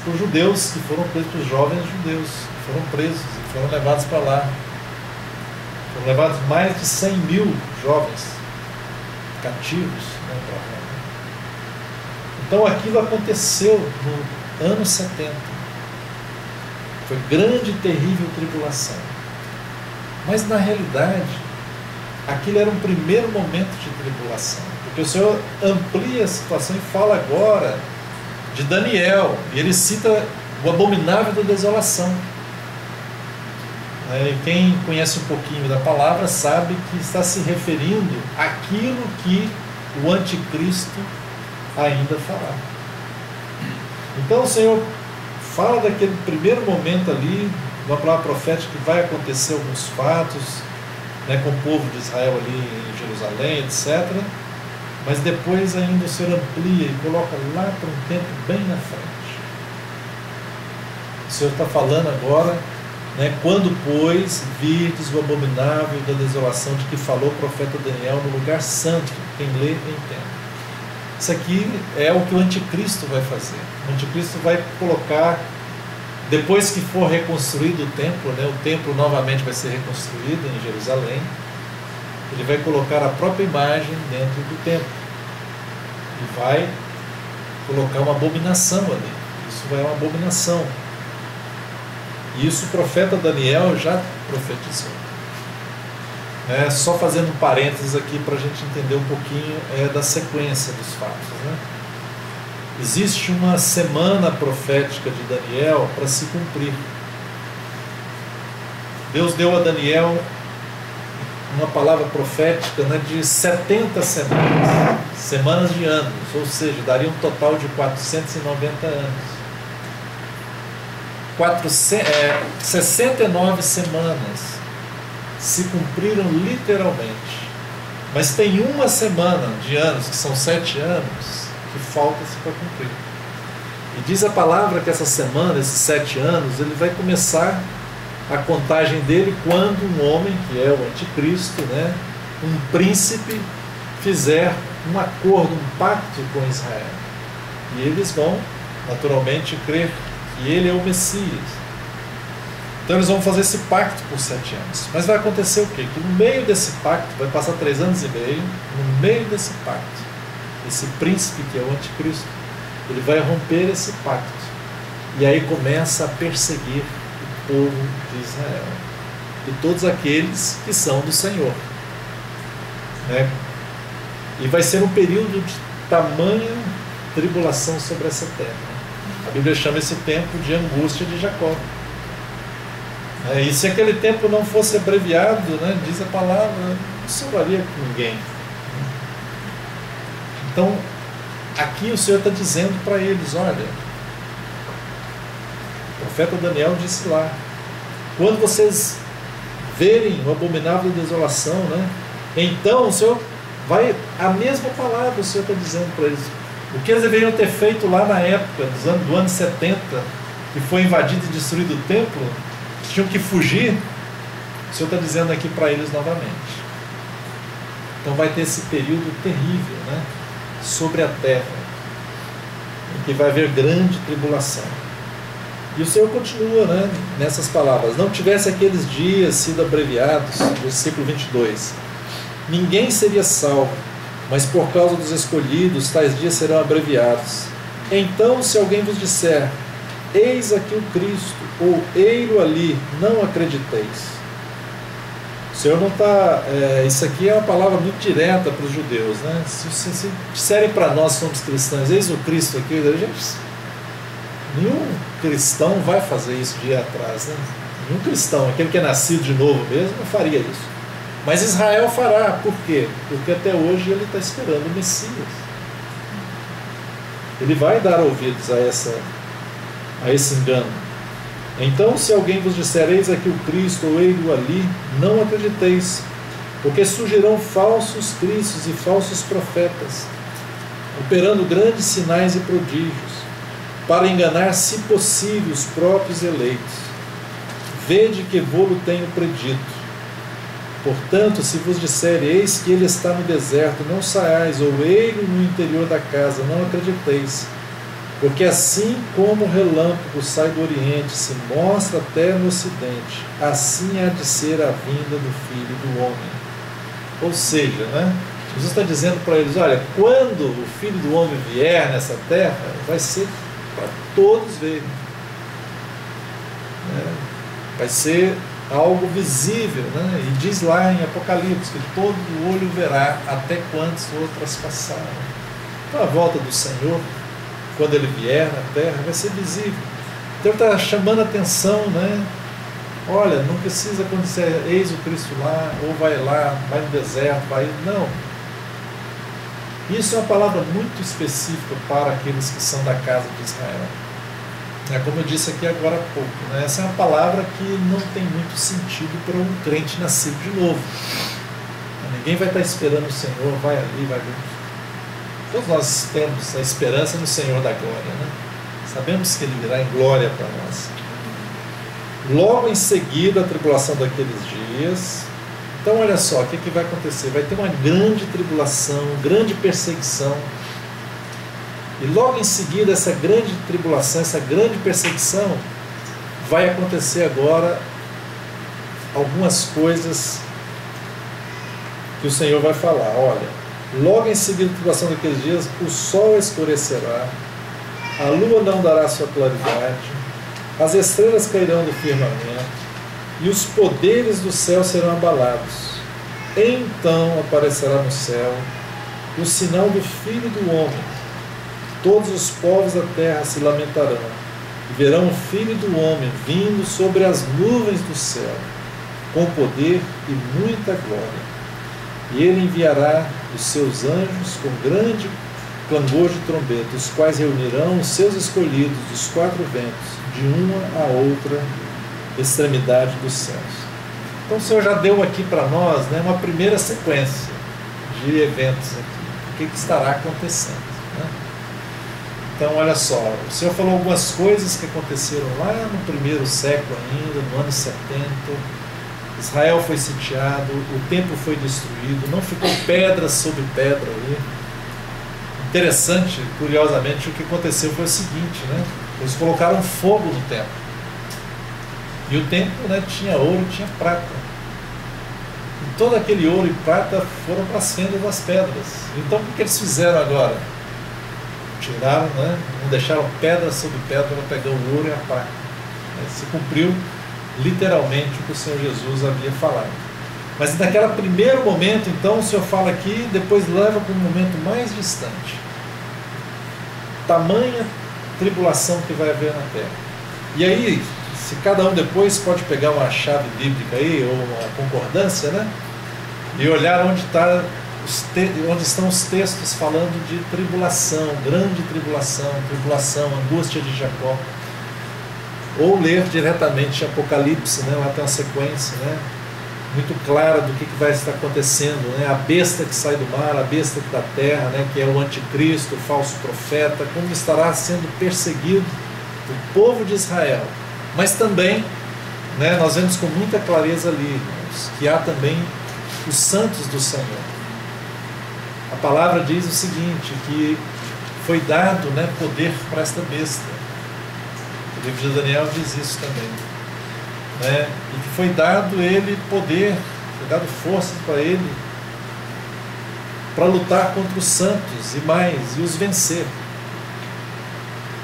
A: por judeus, que foram presos, por jovens judeus, que foram presos e foram levados para lá. Foram levados mais de 100 mil jovens cativos, né, para Roma. Então aquilo aconteceu no ano 70. Foi grande e terrível tribulação. Mas na realidade, aquilo era um primeiro momento de tribulação. Porque o Senhor amplia a situação e fala agora de Daniel, e ele cita o abominável da desolação. E quem conhece um pouquinho da palavra sabe que está se referindo àquilo que o anticristo ainda fará. Então o Senhor fala daquele primeiro momento ali, uma palavra profética que vai acontecer alguns fatos, né, com o povo de Israel ali em Jerusalém, etc. Mas depois ainda o Senhor amplia e coloca lá para um tempo bem na frente. O Senhor está falando agora, né, quando, pois, virdes o abominável da desolação de que falou o profeta Daniel no lugar santo, quem lê, entende. Isso aqui é o que o anticristo vai fazer. O anticristo vai colocar, depois que for reconstruído o templo, né, o templo novamente vai ser reconstruído em Jerusalém, ele vai colocar a própria imagem dentro do templo e vai colocar uma abominação ali. Isso vai uma abominação. E isso o profeta Daniel já profetizou. Só fazendo um parênteses aqui para a gente entender um pouquinho da sequência dos fatos, né? Existe uma semana profética de Daniel para se cumprir. Deus deu a Daniel uma palavra profética, né, de 70 semanas, semanas de anos, ou seja, daria um total de 490 anos. 69 semanas se cumpriram literalmente, mas tem uma semana de anos, que são 7 anos, que falta-se para cumprir. E diz a palavra que essa semana, esses 7 anos, ele vai começar a contagem dele quando um homem, que é o anticristo, né, um príncipe, fizer um acordo, um pacto com Israel. E eles vão, naturalmente, crer que ele é o Messias. Então eles vão fazer esse pacto por 7 anos. Mas vai acontecer o quê? Que no meio desse pacto, vai passar 3 anos e meio, no meio desse pacto, esse príncipe que é o anticristo, ele vai romper esse pacto. E aí começa a perseguir o povo de Israel. E todos aqueles que são do Senhor. Né? E vai ser um período de tamanha tribulação sobre essa terra. A Bíblia chama esse tempo de angústia de Jacó. E se aquele tempo não fosse abreviado, né, diz a palavra, não sobraria com ninguém. Então, aqui o Senhor está dizendo para eles, olha, o profeta Daniel disse lá, quando vocês verem o abominável desolação, né, então o Senhor vai, a mesma palavra o Senhor está dizendo para eles, o que eles deveriam ter feito lá na época, do ano 70, que foi invadido e destruído o templo, tinham que fugir, o Senhor está dizendo aqui para eles novamente. Então vai ter esse período terrível, né, sobre a terra, em que vai haver grande tribulação. E o Senhor continua, né, nessas palavras, não tivesse aqueles dias sido abreviados, versículo 22, ninguém seria salvo, mas por causa dos escolhidos, tais dias serão abreviados. Então, se alguém vos disser, eis aqui o Cristo, ou ei-lo ali, não acrediteis. O Senhor não está... isso aqui é uma palavra muito direta para os judeus, né? Se disserem para nós, somos cristãos, eis o Cristo aqui, gente, nenhum cristão vai fazer isso de ir atrás, né? Nenhum cristão, aquele que é nascido de novo mesmo, não faria isso. Mas Israel fará, por quê? Porque até hoje ele está esperando o Messias. Ele vai dar ouvidos a esse engano. Então, se alguém vos disser, eis aqui o Cristo, ou ei-lo ali, não acrediteis, porque surgirão falsos cristos e falsos profetas, operando grandes sinais e prodígios, para enganar, se possível, os próprios eleitos. Vede que vô-lo tenho predito. Portanto, se vos disser, eis que ele está no deserto, não saiais, ou ei-lo no interior da casa, não acrediteis. Porque assim como o relâmpago sai do Oriente, se mostra até no Ocidente, assim há de ser a vinda do Filho do Homem. Ou seja, né, Jesus está dizendo para eles, olha, quando o Filho do Homem vier nessa terra, vai ser para todos verem. Vai ser algo visível, né? E diz lá em Apocalipse que todo olho verá até quantos outras passaram. Então a volta do Senhor, quando ele vier na terra, vai ser visível. Então ele está chamando a atenção, né? Olha, não precisa acontecer, eis o Cristo lá, ou vai lá, vai no deserto, vai... Não. Isso é uma palavra muito específica para aqueles que são da casa de Israel. Como eu disse aqui agora há pouco, né? Essa é uma palavra que não tem muito sentido para um crente nascido de novo. Ninguém vai estar esperando o Senhor, vai ali, vai ali. Todos nós temos a esperança no Senhor da glória, né? Sabemos que Ele virá em glória para nós. Logo em seguida a tribulação daqueles dias. Então olha só, o que vai acontecer? Vai ter uma grande tribulação, grande perseguição. E logo em seguida essa grande tribulação, essa grande perseguição, vai acontecer agora algumas coisas que o Senhor vai falar. Olha, logo em seguida a tribulação daqueles dias, o sol escurecerá, a lua não dará sua claridade, as estrelas cairão do firmamento, e os poderes do céu serão abalados. Então aparecerá no céu o sinal do Filho do Homem. Todos os povos da terra se lamentarão, e verão o Filho do Homem vindo sobre as nuvens do céu, com poder e muita glória. E ele enviará os seus anjos com grande clangor de trombeta, os quais reunirão os seus escolhidos dos 4 ventos, de uma a outra extremidade dos céus. Então o Senhor já deu aqui para nós, né, uma primeira sequência de eventos aqui, o que estará acontecendo. Então, olha só, o Senhor falou algumas coisas que aconteceram lá no 1º século ainda, no ano 70. Israel foi sitiado, o templo foi destruído, não ficou pedra sobre pedra ali. Interessante, curiosamente, o que aconteceu foi o seguinte, né? Eles colocaram fogo no templo. E o templo, né, tinha ouro, tinha prata. E todo aquele ouro e prata foram para as fendas das pedras. Então o que eles fizeram agora? Tiraram, né, não deixaram pedra sobre pedra para pegar o ouro e a prata. Se cumpriu literalmente o que o Senhor Jesus havia falado. Mas naquele primeiro momento, então, o Senhor fala aqui, depois leva para um momento mais distante. Tamanha tribulação que vai haver na terra. E aí, se cada um depois pode pegar uma chave bíblica aí, ou uma concordância, né? E olhar onde estão os textos falando de tribulação, grande tribulação, tribulação, angústia de Jacó. Ou ler diretamente Apocalipse, né? Lá tem uma sequência, né, muito clara do que vai estar acontecendo, né? A besta que sai do mar, a besta da terra, né? Que é o anticristo, o falso profeta, como estará sendo perseguido o povo de Israel. Mas também, né, nós vemos com muita clareza ali, irmãos, que há também os santos do Senhor. A palavra diz o seguinte, que foi dado, né, poder para esta besta. O livro de Daniel diz isso também, né? E que foi dado ele poder, foi dado forças para ele, para lutar contra os santos e mais, e os vencer.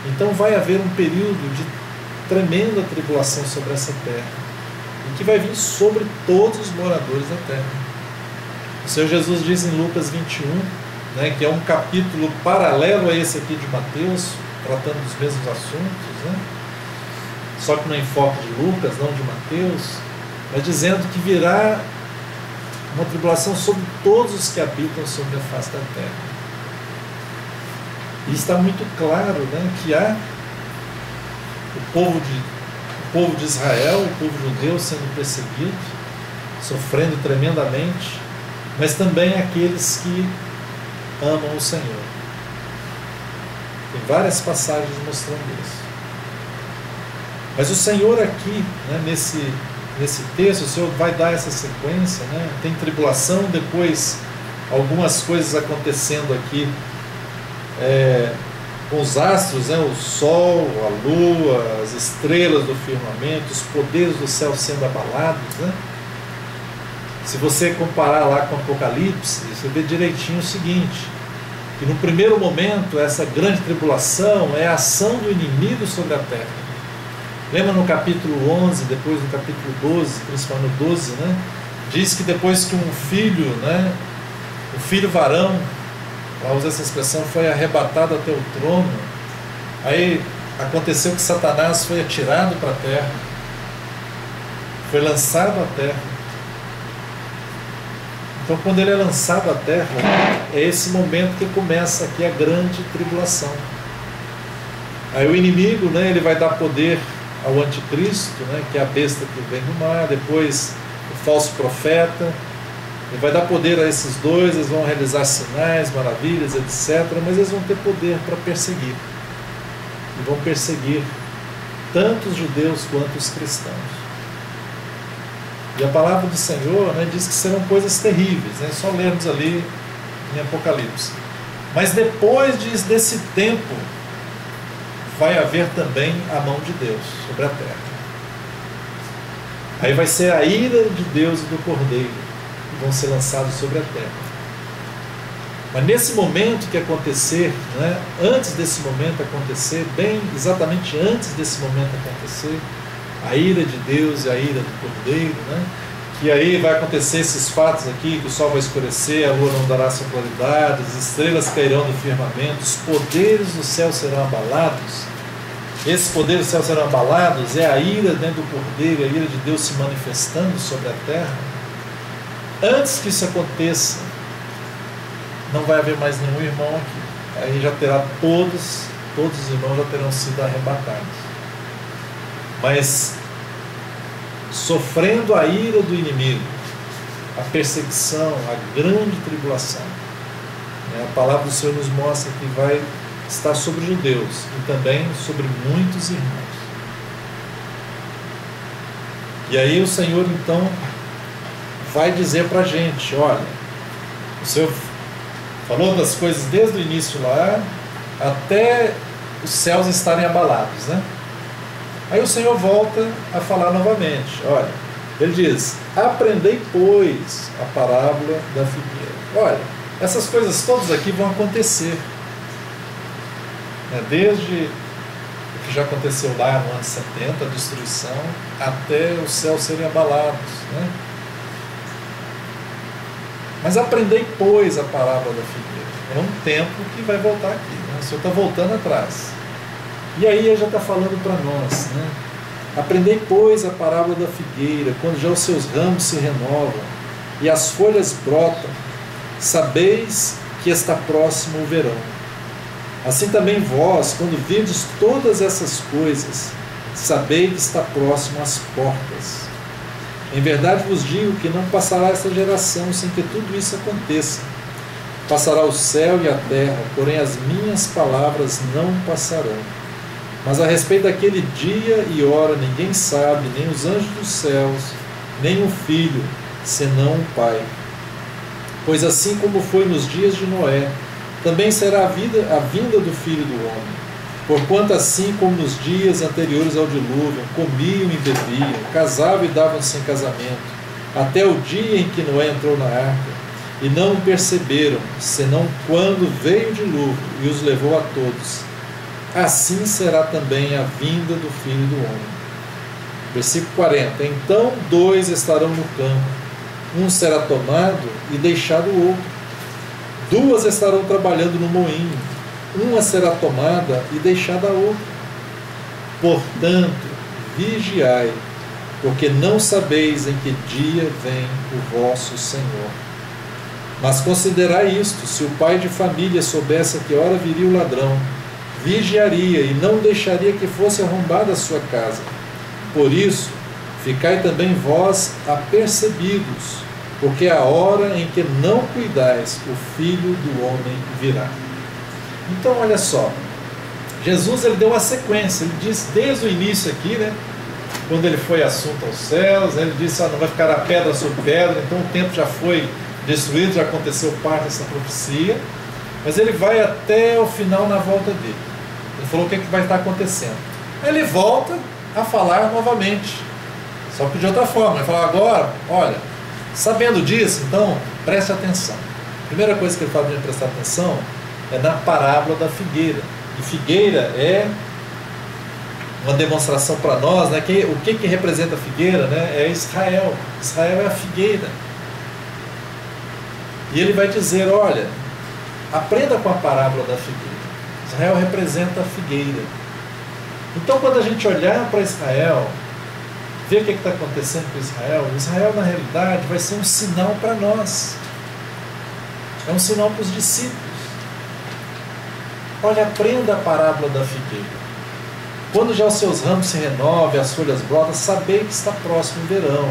A: Então vai haver um período de tremenda tribulação sobre essa terra, e que vai vir sobre todos os moradores da terra. O Senhor Jesus diz em Lucas 21, né, que é um capítulo paralelo a esse aqui de Mateus, tratando dos mesmos assuntos, né? Só que no enfoque de Lucas, não de Mateus, mas dizendo que virá uma tribulação sobre todos os que habitam sobre a face da terra. E está muito claro, né, que há o povo de Israel, o povo judeu sendo perseguido, sofrendo tremendamente, mas também aqueles que amam o Senhor. Tem várias passagens mostrando isso. Mas o Senhor aqui, né, nesse texto, o Senhor vai dar essa sequência, né? Tem tribulação, depois algumas coisas acontecendo aqui com os astros, né? O sol, a lua, as estrelas do firmamento, os poderes do céu sendo abalados, né? Se você comparar lá com Apocalipse, você vê direitinho o seguinte, que no primeiro momento essa grande tribulação é a ação do inimigo sobre a terra. Lembra no capítulo 11, depois no capítulo 12, principalmente no 12, né? Diz que depois que um filho, né, o filho varão, lá usa essa expressão, foi arrebatado até o trono, aí aconteceu que Satanás foi atirado para a terra, foi lançado à terra. Então quando ele é lançado à terra, é esse momento que começa aqui a grande tribulação. Aí o inimigo, né, ele vai dar poder ao anticristo, né, que é a besta que vem do mar, depois o falso profeta, ele vai dar poder a esses dois, eles vão realizar sinais, maravilhas, etc., mas eles vão ter poder para perseguir, e vão perseguir tanto os judeus quanto os cristãos. E a palavra do Senhor, né, diz que serão coisas terríveis, né, só lermos ali em Apocalipse. Mas depois desse tempo, vai haver também a mão de Deus sobre a terra. Aí vai ser a ira de Deus e do Cordeiro, que vão ser lançados sobre a terra. Mas nesse momento que acontecer, né, antes desse momento acontecer, bem exatamente antes desse momento acontecer, a ira de Deus e a ira do Cordeiro, né, que aí vai acontecer esses fatos aqui, que o sol vai escurecer, a lua não dará sua claridade, as estrelas cairão do firmamento, os poderes do céu serão abalados. Esses poderes do céu serão abalados, é a ira, né, do Cordeiro, a ira de Deus se manifestando sobre a terra. Antes que isso aconteça, não vai haver mais nenhum irmão aqui. Aí já terá todos os irmãos já terão sido arrebatados. Mas sofrendo a ira do inimigo, a perseguição, a grande tribulação, né? A palavra do Senhor nos mostra que vai estar sobre os judeus e também sobre muitos irmãos. E aí o Senhor então vai dizer para a gente, olha, o Senhor falou das coisas desde o início lá, até os céus estarem abalados, né? Aí o Senhor volta a falar novamente. Olha, ele diz: aprendei, pois, a parábola da figueira. Olha, essas coisas todas aqui vão acontecer. Desde o que já aconteceu lá no ano 70, a destruição, até os céus serem abalados. Mas aprendei, pois, a parábola da figueira. É um tempo que vai voltar aqui. O Senhor está voltando atrás. E aí ele já está falando para nós. Aprendei, pois, a parábola da figueira, quando já os seus ramos se renovam e as folhas brotam, sabeis que está próximo o verão. Assim também vós, quando virdes todas essas coisas, sabeis que está próximo às portas. Em verdade vos digo que não passará esta geração sem que tudo isso aconteça. Passará o céu e a terra, porém as minhas palavras não passarão. Mas a respeito daquele dia e hora ninguém sabe, nem os anjos dos céus, nem o Filho, senão o Pai. Pois assim como foi nos dias de Noé, também será a vinda do Filho do Homem. Porquanto assim como nos dias anteriores ao dilúvio, comiam e bebiam, casavam e davam-se em casamento, até o dia em que Noé entrou na arca, e não o perceberam, senão quando veio o dilúvio e os levou a todos. Assim será também a vinda do Filho do Homem. Versículo 40. Então 2 estarão no campo, um será tomado e deixado o outro. 2 estarão trabalhando no moinho, uma será tomada e deixada a outra. Portanto, vigiai, porque não sabeis em que dia vem o vosso Senhor. Mas considerai isto: se o pai de família soubesse a que hora viria o ladrão, vigiaria e não deixaria que fosse arrombada a sua casa. Por isso, ficai também vós apercebidos, porque a hora em que não cuidais, o Filho do Homem virá. Então, olha só, Jesus ele deu uma sequência. Ele disse desde o início aqui, quando ele foi assunto aos céus, ele disse: não vai ficar a pedra sobre pedra. Então o templo já foi destruído, já aconteceu parte dessa profecia, mas ele vai até o final na volta dele. Ele falou o que vai estar acontecendo. Ele volta a falar novamente, só que de outra forma. Ele fala: agora, olha, sabendo disso, então preste atenção. A primeira coisa que ele fala de prestar atenção é na parábola da figueira. E figueira é uma demonstração para nós, o que representa a figueira? É Israel. Israel é a figueira. E ele vai dizer: olha, aprenda com a parábola da figueira. Israel representa a figueira. Então, quando a gente olhar para Israel, ver o que está acontecendo com Israel, Israel, na realidade, vai ser um sinal para nós. É um sinal para os discípulos. Olha, aprenda a parábola da figueira. Quando já os seus ramos se renovam e as folhas brotam, sabei que está próximo o verão.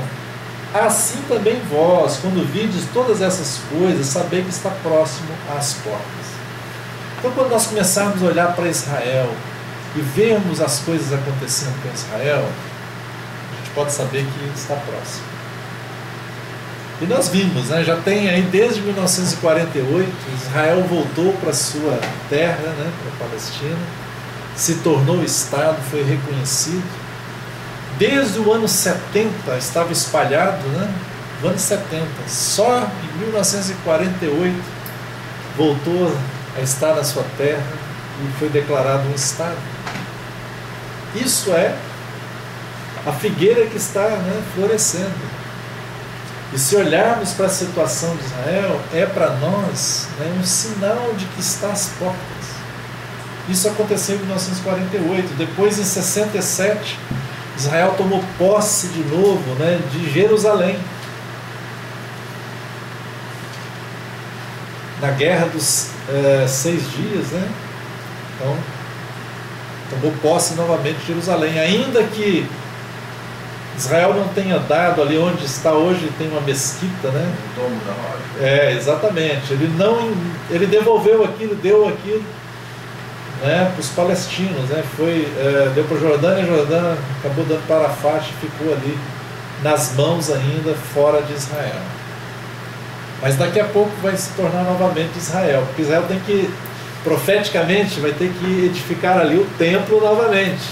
A: Assim também vós, quando vides todas essas coisas, sabei que está próximo às portas. Então, quando nós começarmos a olhar para Israel e vermos as coisas acontecendo com Israel, a gente pode saber que está próximo. E nós vimos, já tem aí desde 1948, Israel voltou para a sua terra, para a Palestina, se tornou Estado, foi reconhecido. Desde o ano 70 estava espalhado, no ano 70, só em 1948 voltou a estar na sua terra e foi declarado um Estado. Isso é a figueira que está florescendo. E se olharmos para a situação de Israel, é para nós um sinal de que está às portas. Isso aconteceu em 1948. Depois, em 67, Israel tomou posse de novo de Jerusalém. Na Guerra dos 6 dias, então, tomou posse novamente de Jerusalém. Ainda que Israel não tenha dado ali onde está hoje, tem uma mesquita,
B: O domo da rocha.
A: Exatamente. Ele devolveu aquilo, deu aquilo para os palestinos, deu para a Jordânia, e a Jordânia acabou dando para Arafat e ficou ali nas mãos ainda fora de Israel. Mas daqui a pouco vai se tornar novamente Israel, porque Israel tem que, profeticamente, vai ter que edificar ali o templo novamente.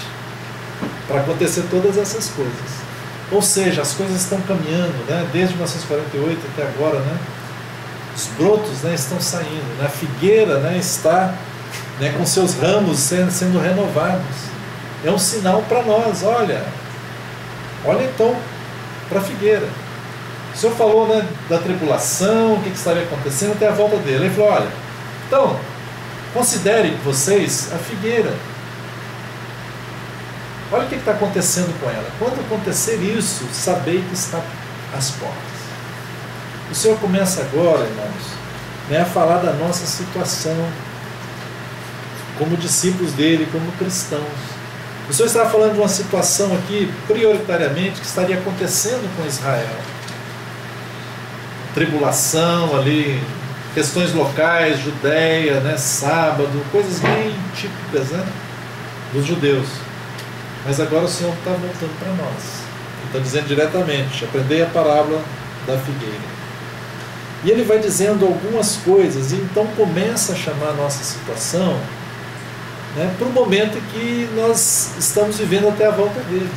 A: para acontecer todas essas coisas. Ou seja, as coisas estão caminhando, né? Desde 1948 até agora, né? Os brotos, né, estão saindo, né? A figueira, né, está, né, com seus ramos sendo renovados. É um sinal para nós, olha então para a figueira. O Senhor falou, né, da tribulação, o que estaria acontecendo até a volta dele. Ele falou, olha, então, considerem vocês a figueira. Olha o que está acontecendo com ela. Quando acontecer isso, sabei que está às portas. O Senhor começa agora, irmãos, né, a falar da nossa situação como discípulos dele, como cristãos. O Senhor estava falando de uma situação aqui, prioritariamente, que estaria acontecendo com Israel. Tribulação ali, questões locais, Judéia, né, sábado, coisas bem típicas, né, dos judeus. Mas agora o Senhor está voltando para nós. Ele está dizendo diretamente, aprendei a parábola da figueira. E ele vai dizendo algumas coisas, e então começa a chamar a nossa situação, né, para o momento que nós estamos vivendo até a volta dele.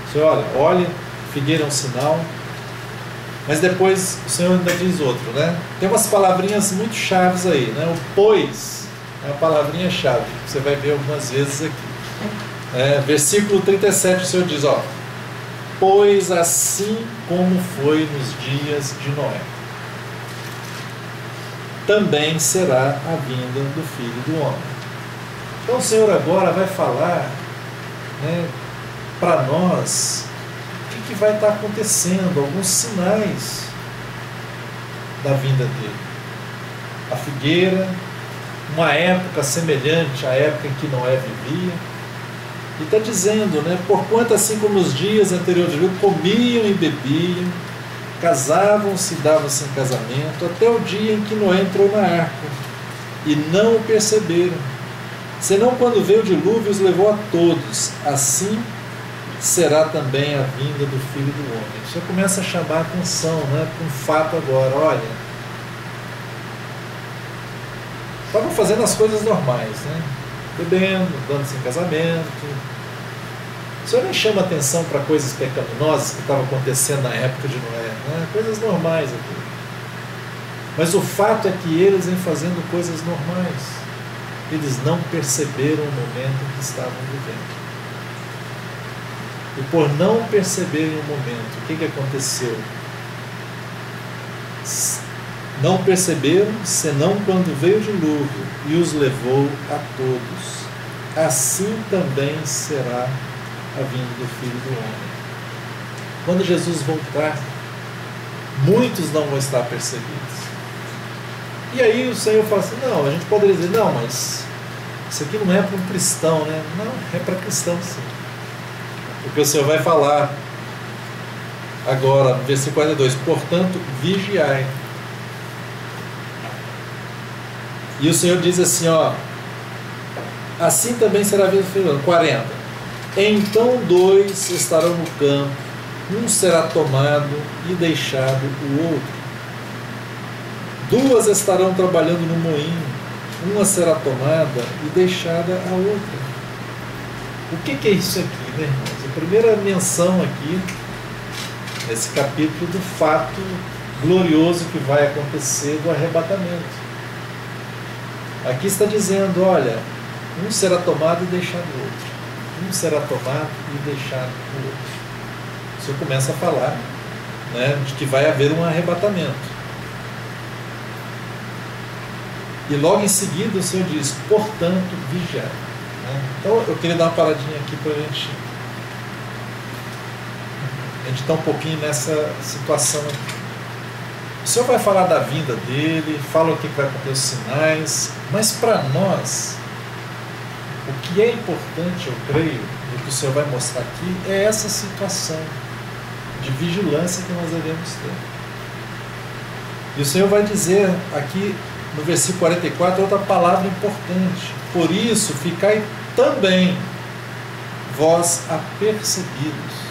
A: O Senhor, olha, figueira é um sinal, mas depois o Senhor ainda diz outro, né? Tem umas palavrinhas muito chaves aí, né? O pois é uma palavrinha chave, que você vai ver algumas vezes aqui. Versículo 37, o Senhor diz, ó, pois assim como foi nos dias de Noé, também será a vinda do Filho do Homem. Então o Senhor agora vai falar, né, para nós o que vai estar acontecendo, alguns sinais da vinda dele. A figueira, uma época semelhante à época em que Noé vivia. E está dizendo, né, porquanto assim como nos dias anteriores comiam e bebiam, casavam-se e davam-se em casamento, até o dia em que Noé entrou na arca, e não o perceberam, senão quando veio o dilúvio os levou a todos. Assim será também a vinda do Filho do Homem. Você começa a chamar a atenção, né, para um fato agora, olha, estavam fazendo as coisas normais, né? Bebendo, dando-se em casamento. O Senhor nem chama atenção para coisas pecaminosas que estavam acontecendo na época de Noé, né? Coisas normais aqui. Mas o fato é que eles vêm fazendo coisas normais. Eles não perceberam o momento em que estavam vivendo. E por não perceberem o momento, o que aconteceu? Não perceberam, senão quando veio o dilúvio e os levou a todos. Assim também será a vinda do Filho do Homem. Quando Jesus voltar, muitos não vão estar percebidos. E aí o Senhor fala assim, não, a gente poderia dizer, não, mas isso aqui não é para um cristão, né? Não, é para cristão sim. Porque o Senhor vai falar agora, no versículo 42, portanto, vigiai. E o Senhor diz assim, ó, assim também será a vida do Filho do Homem. 40. Então 2 estarão no campo, um será tomado e deixado o outro. 2 estarão trabalhando no moinho, uma será tomada e deixada a outra. O que é isso aqui, né, irmãos? A primeira menção aqui, nesse capítulo, do fato glorioso que vai acontecer do arrebatamento. Aqui está dizendo, olha, um será tomado e deixado o outro. Um será tomado e deixado o outro. O Senhor começa a falar, né, de que vai haver um arrebatamento. E logo em seguida o Senhor diz, portanto, vigiai. Então eu queria dar uma paradinha aqui para a gente estar um pouquinho nessa situação aqui. O Senhor vai falar da vinda dele, fala o que vai acontecer, os sinais, mas para nós, o que é importante, eu creio, e que o Senhor vai mostrar aqui, é essa situação de vigilância que nós devemos ter. E o Senhor vai dizer aqui no versículo 44 outra palavra importante. Por isso, ficai também vós apercebidos.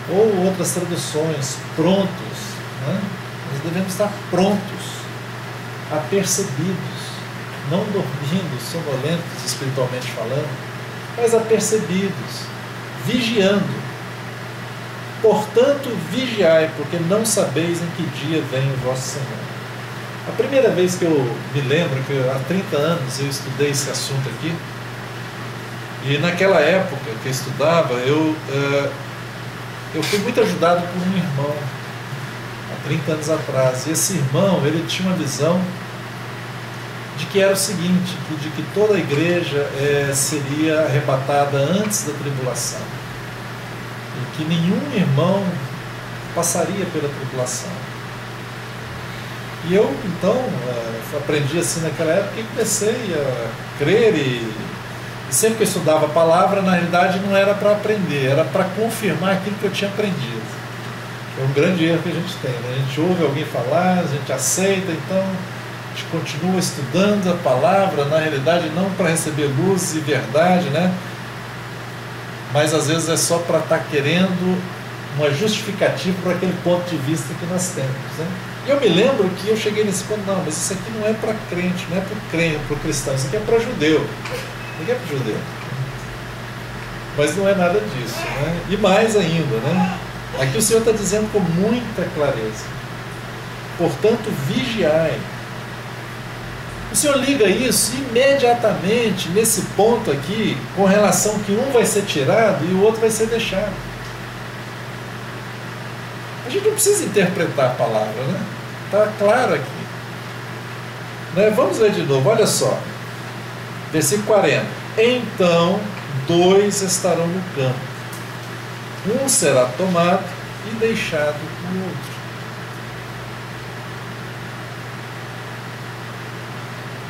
A: Ou outras traduções, prontos, né? Nós devemos estar prontos, apercebidos, não dormindo, sonolentos espiritualmente falando, mas apercebidos, vigiando. Portanto, vigiai, porque não sabeis em que dia vem o vosso Senhor. A primeira vez que eu me lembro, que há 30 anos eu estudei esse assunto aqui, e naquela época que eu estudava, eu fui muito ajudado por um irmão, há 30 anos atrás. E esse irmão, ele tinha uma visão de que era o seguinte, de que toda a igreja seria arrebatada antes da tribulação. E que nenhum irmão passaria pela tribulação. E eu, então, aprendi assim naquela época e comecei a crer e sempre que eu estudava a palavra, na realidade não era para aprender, era para confirmar aquilo que eu tinha aprendido. É um grande erro que a gente tem, né? A gente ouve alguém falar, a gente aceita, então a gente continua estudando a palavra, na realidade não para receber luz e verdade, né? Mas às vezes é só para estar querendo uma justificativa para aquele ponto de vista que nós temos, né? E eu me lembro que eu cheguei nesse ponto, não, mas isso aqui não é para crente, não é para o crente, para o cristão, isso aqui é para judeu. Ninguém é para judeu. Mas não é nada disso, né? E mais ainda, né? Aqui o Senhor está dizendo com muita clareza. Portanto, vigiai. O Senhor liga isso imediatamente nesse ponto aqui, com relação que um vai ser tirado e o outro vai ser deixado. A gente não precisa interpretar a palavra, né? Está claro aqui. Né? Vamos ler de novo, olha só. Versículo 40. Então, 2 estarão no campo. Um será tomado e deixado o outro.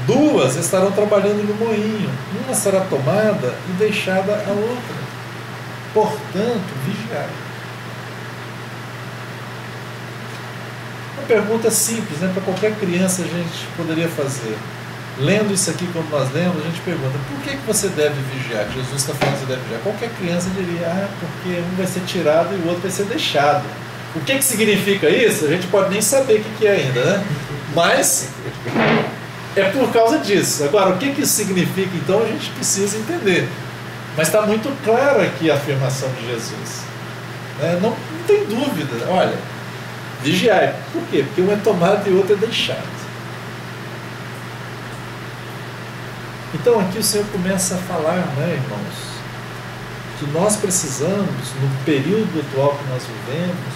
A: Duas estarão trabalhando no moinho. Uma será tomada e deixada a outra. Portanto, vigiai. Uma pergunta simples, né? Para qualquer criança a gente poderia fazer. Lendo isso aqui como nós lemos, a gente pergunta, por que você deve vigiar? Jesus está falando que você deve vigiar. Qualquer criança diria, porque um vai ser tirado e o outro vai ser deixado. O que significa isso? A gente pode nem saber o que é ainda, né? Mas é por causa disso. Agora, o que isso significa, então, a gente precisa entender. Mas está muito clara aqui a afirmação de Jesus. Não tem dúvida. Olha, vigiai. Por quê? Porque um é tomado e o outro é deixado. Então aqui o Senhor começa a falar, né, irmãos, que nós precisamos, no período atual que nós vivemos,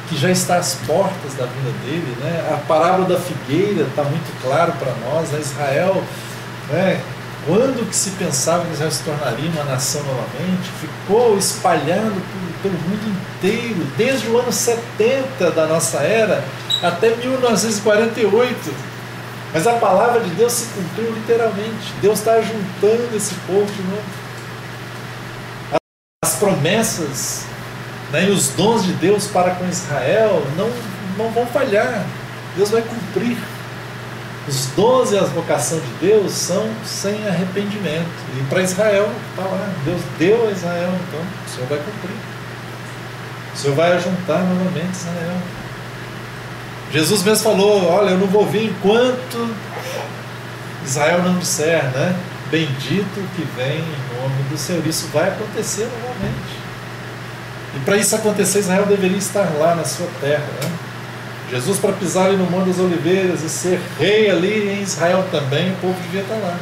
A: que já está às portas da vinda dele, né? A parábola da figueira está muito claro para nós, né? Israel, né? Quando que se pensava que Israel se tornaria uma nação novamente, ficou espalhado pelo mundo inteiro, desde o ano 70 da nossa era até 1948. Mas a palavra de Deus se cumpriu literalmente. Deus está juntando esse povo de novo. As promessas, né, e os dons de Deus para com Israel não vão falhar. Deus vai cumprir. Os dons e a vocação de Deus são sem arrependimento. E para Israel, está lá. Deus deu a Israel, então o Senhor vai cumprir. O Senhor vai ajuntar novamente Israel. Jesus mesmo falou, olha, eu não vou vir enquanto Israel não disser, né? Bendito que vem em nome do Senhor. Isso vai acontecer novamente. E para isso acontecer, Israel deveria estar lá na sua terra, né? Jesus, para pisar ali no Monte das Oliveiras e ser rei ali em Israel também, o povo devia estar lá.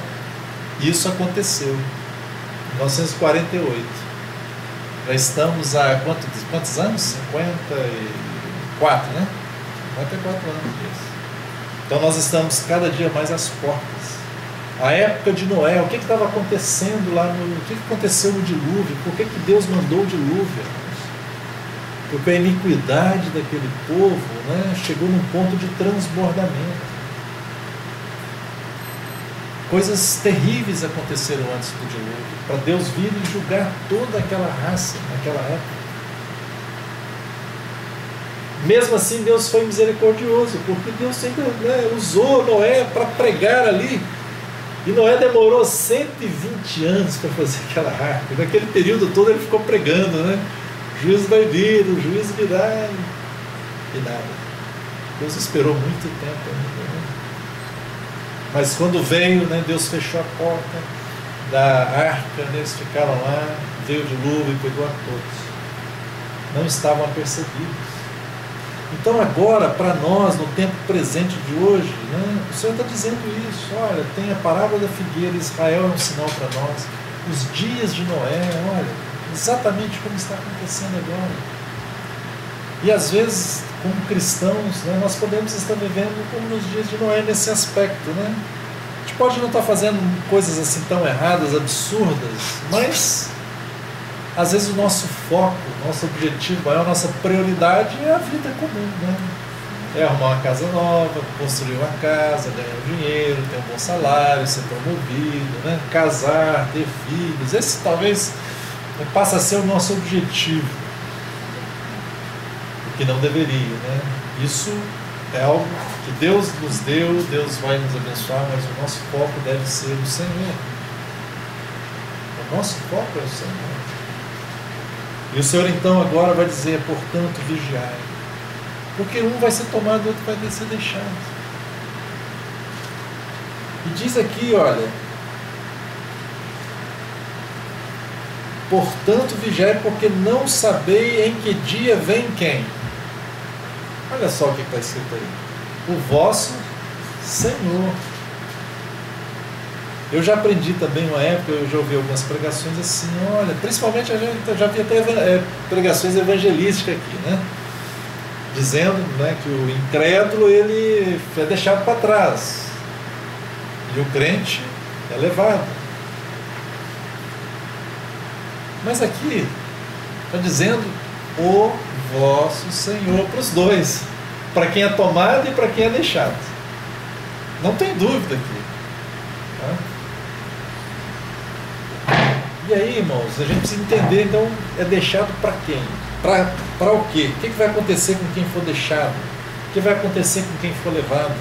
A: E isso aconteceu em 1948. Já estamos há quantos anos? 54, né? 54 anos disso. Então nós estamos cada dia mais às portas. A época de Noé, o que estava acontecendo lá o que aconteceu no dilúvio? Por que Deus mandou o dilúvio? Porque a iniquidade daquele povo, né, chegou num ponto de transbordamento. Coisas terríveis aconteceram antes do dilúvio, para Deus vir e julgar toda aquela raça naquela época. Mesmo assim, Deus foi misericordioso, porque Deus sempre, né, usou Noé para pregar ali. E Noé demorou 120 anos para fazer aquela arca. Naquele período todo ele ficou pregando, né? O juízo vai vir, o juízo virá. E nada. Deus esperou muito tempo ainda, né? Mas quando veio, né, Deus fechou a porta. da arca, né? Eles ficaram lá, veio o dilúvio e pegou a todos. Não estavam apercebidos. Então agora, para nós, no tempo presente de hoje, né, o Senhor está dizendo isso. Olha, tem a parábola da figueira, Israel é um sinal para nós. Os dias de Noé, olha, exatamente como está acontecendo agora. E às vezes, como cristãos, né, nós podemos estar vivendo como nos dias de Noé nesse aspecto, né? A gente pode não estar fazendo coisas assim tão erradas, absurdas, mas às vezes o nosso foco, nosso objetivo maior, a nossa prioridade é a vida comum, né? É arrumar uma casa nova, construir uma casa, ganhar dinheiro, ter um bom salário, ser promovido, né? Casar, ter filhos. Esse talvez passa a ser o nosso objetivo, o que não deveria, né? Isso é algo que Deus nos deu, Deus vai nos abençoar, mas o nosso foco deve ser o Senhor. O nosso foco é o Senhor. E o Senhor então agora vai dizer, portanto, vigiai. Porque um vai ser tomado, o outro vai ser deixado. E diz aqui, olha, portanto, vigiai, porque não sabei em que dia vem quem. Olha só o que está escrito aí. O vosso Senhor. Eu já aprendi também uma época, eu já ouvi algumas pregações assim, olha, principalmente eu já vi até pregações evangelísticas aqui, né? Dizendo, né, que o incrédulo ele é deixado para trás e o crente é levado. Mas aqui está dizendo o vosso Senhor para os dois, para quem é tomado e para quem é deixado. Não tem dúvida aqui. Tá? E aí, irmãos, a gente precisa entender, então, é deixado para quem? Para o quê? O que vai acontecer com quem for deixado? O que vai acontecer com quem for levado?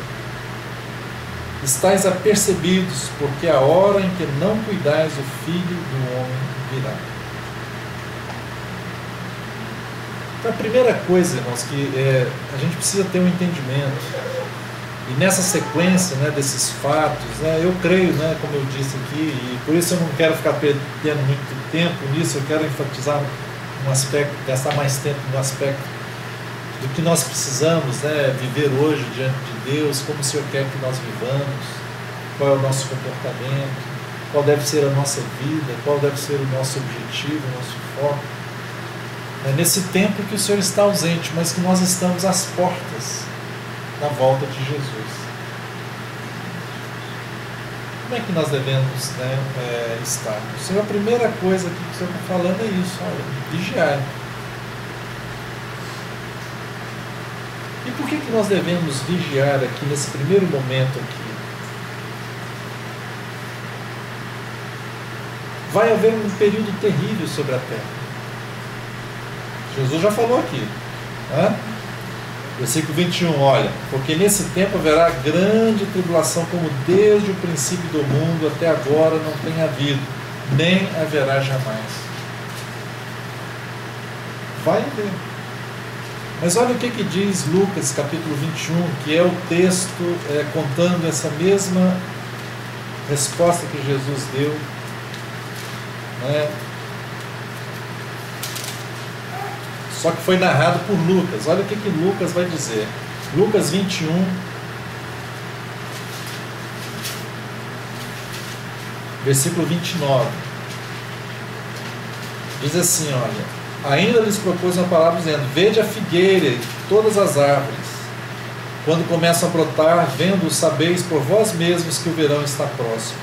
A: Estais apercebidos, porque a hora em que não cuidais, o Filho do Homem virá. Então, a primeira coisa, irmãos, que a gente precisa ter um entendimento. E nessa sequência, né, desses fatos, né, eu creio, né, como eu disse aqui, e por isso eu não quero ficar perdendo muito tempo nisso, eu quero enfatizar um aspecto, gastar mais tempo no aspecto do que nós precisamos, né, viver hoje diante de Deus, como o Senhor quer que nós vivamos, qual é o nosso comportamento, qual deve ser a nossa vida, qual deve ser o nosso objetivo, o nosso foco. É nesse tempo que o Senhor está ausente, mas que nós estamos às portas da volta de Jesus. Como é que nós devemos, né, estar? O Senhor, a primeira coisa que o Senhor está falando é isso, olha, vigiar. E por que nós devemos vigiar aqui nesse primeiro momento aqui? Vai haver um período terrível sobre a terra. Jesus já falou aqui, né? Versículo 21, olha, porque nesse tempo haverá grande tribulação, como desde o princípio do mundo até agora não tem havido, nem haverá jamais. Vai haver. Mas olha o que diz Lucas capítulo 21, que é o texto contando essa mesma resposta que Jesus deu, né? Só que foi narrado por Lucas. Olha o que Lucas vai dizer. Lucas 21, versículo 29. Diz assim, olha, ainda lhes propôs uma palavra dizendo, vede a figueira e todas as árvores. Quando começam a brotar, vendo-o, sabeis por vós mesmos que o verão está próximo.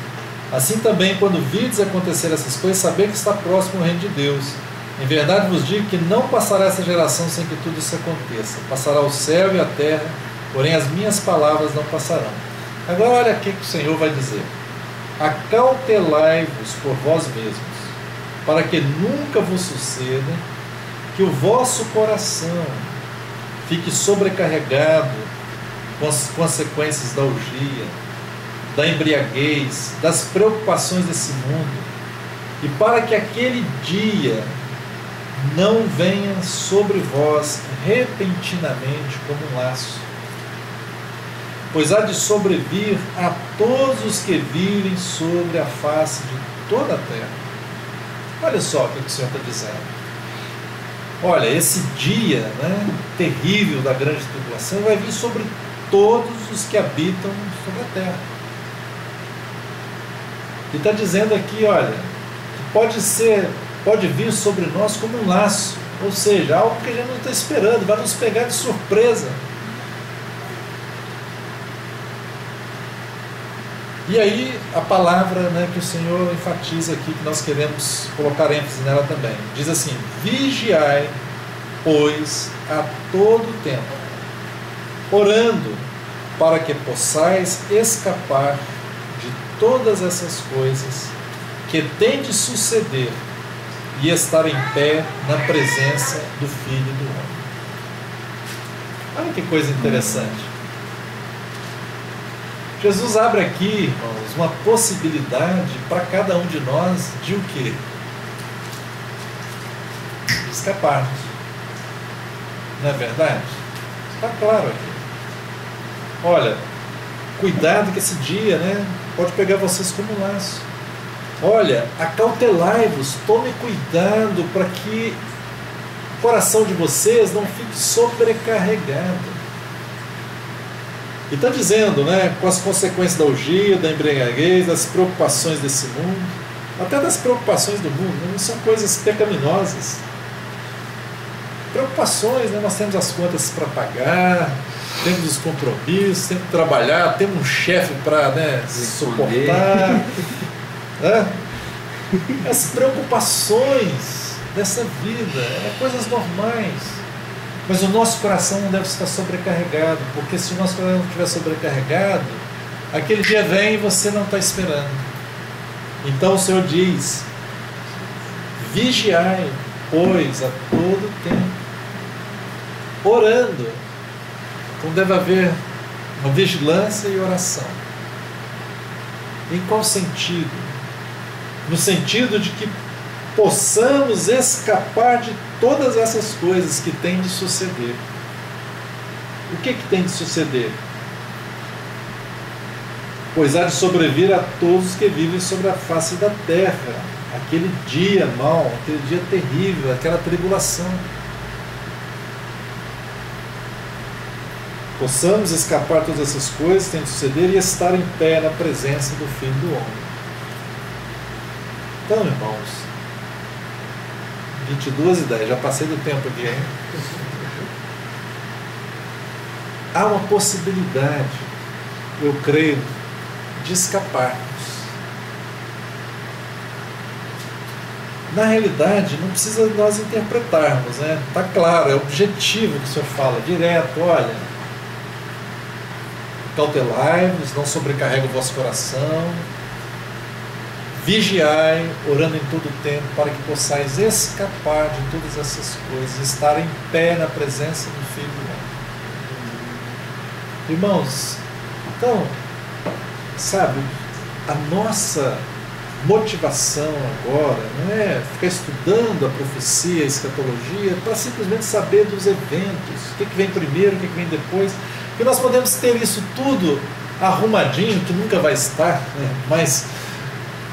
A: Assim também, quando vides acontecer essas coisas, sabei que está próximo o reino de Deus. Em verdade vos digo que não passará essa geração sem que tudo isso aconteça. Passará o céu e a terra, porém as minhas palavras não passarão. Agora olha o que o Senhor vai dizer. Acautelai-vos por vós mesmos, para que nunca vos suceda que o vosso coração fique sobrecarregado com as consequências da orgia, da embriaguez, das preocupações desse mundo, e para que aquele dia não venha sobre vós repentinamente como um laço, pois há de sobrevir a todos os que vivem sobre a face toda a terra. Olha só o que o Senhor está dizendo. Olha, esse dia, né, terrível da grande tribulação vai vir sobre todos os que habitam sobre a terra. E está dizendo aqui, olha, que pode vir sobre nós como um laço, ou seja, algo que a gente não está esperando, vai nos pegar de surpresa. E aí a palavra, né, que o Senhor enfatiza aqui, que nós queremos colocar ênfase nela também, diz assim: vigiai, pois, a todo tempo, orando, para que possais escapar de todas essas coisas que têm de suceder e estar em pé na presença do Filho do Homem. Olha que coisa interessante. Jesus abre aqui, irmãos, uma possibilidade para cada um de nós de o quê? Escaparmos. Não é verdade? Está claro aqui. Olha, cuidado que esse dia, né, pode pegar vocês como um laço. Olha, acautelai-vos, tome cuidado para que o coração de vocês não fique sobrecarregado. E está dizendo, né, com as consequências da orgia, da embriaguez, das preocupações desse mundo, até das preocupações do mundo, não são coisas pecaminosas. Preocupações, né, nós temos as contas para pagar, temos os compromissos, temos que trabalhar, temos um chefe para, né, suportar. Né? As preocupações dessa vida, coisas normais. Mas o nosso coração não deve estar sobrecarregado, porque se o nosso coração não estiver sobrecarregado, aquele dia vem e você não está esperando. Então o Senhor diz: vigiai, pois, a todo tempo, orando. Então deve haver uma vigilância e oração. Em qual sentido? No sentido de que possamos escapar de todas essas coisas que têm de suceder. O que tem de suceder? Pois há de sobrevir a todos que vivem sobre a face da terra, aquele dia mau, aquele dia terrível, aquela tribulação. Possamos escapar de todas essas coisas que têm de suceder e estar em pé na presença do Filho do Homem. Então, irmãos, 22:10, já passei do tempo aqui, hein? Há uma possibilidade, eu creio, de escaparmos. Na realidade, não precisa nós interpretarmos, né? Está claro, é o objetivo que o Senhor fala, direto, olha, cautelai-vos, não sobrecarregue o vosso coração, vigiai, orando em todo o tempo, para que possais escapar de todas essas coisas, estar em pé na presença do Filho do Homem. Irmãos, então, sabe, a nossa motivação agora não é ficar estudando a profecia, a escatologia, para simplesmente saber dos eventos, o que vem primeiro, o que vem depois, porque nós podemos ter isso tudo arrumadinho, que nunca vai estar, né? Mas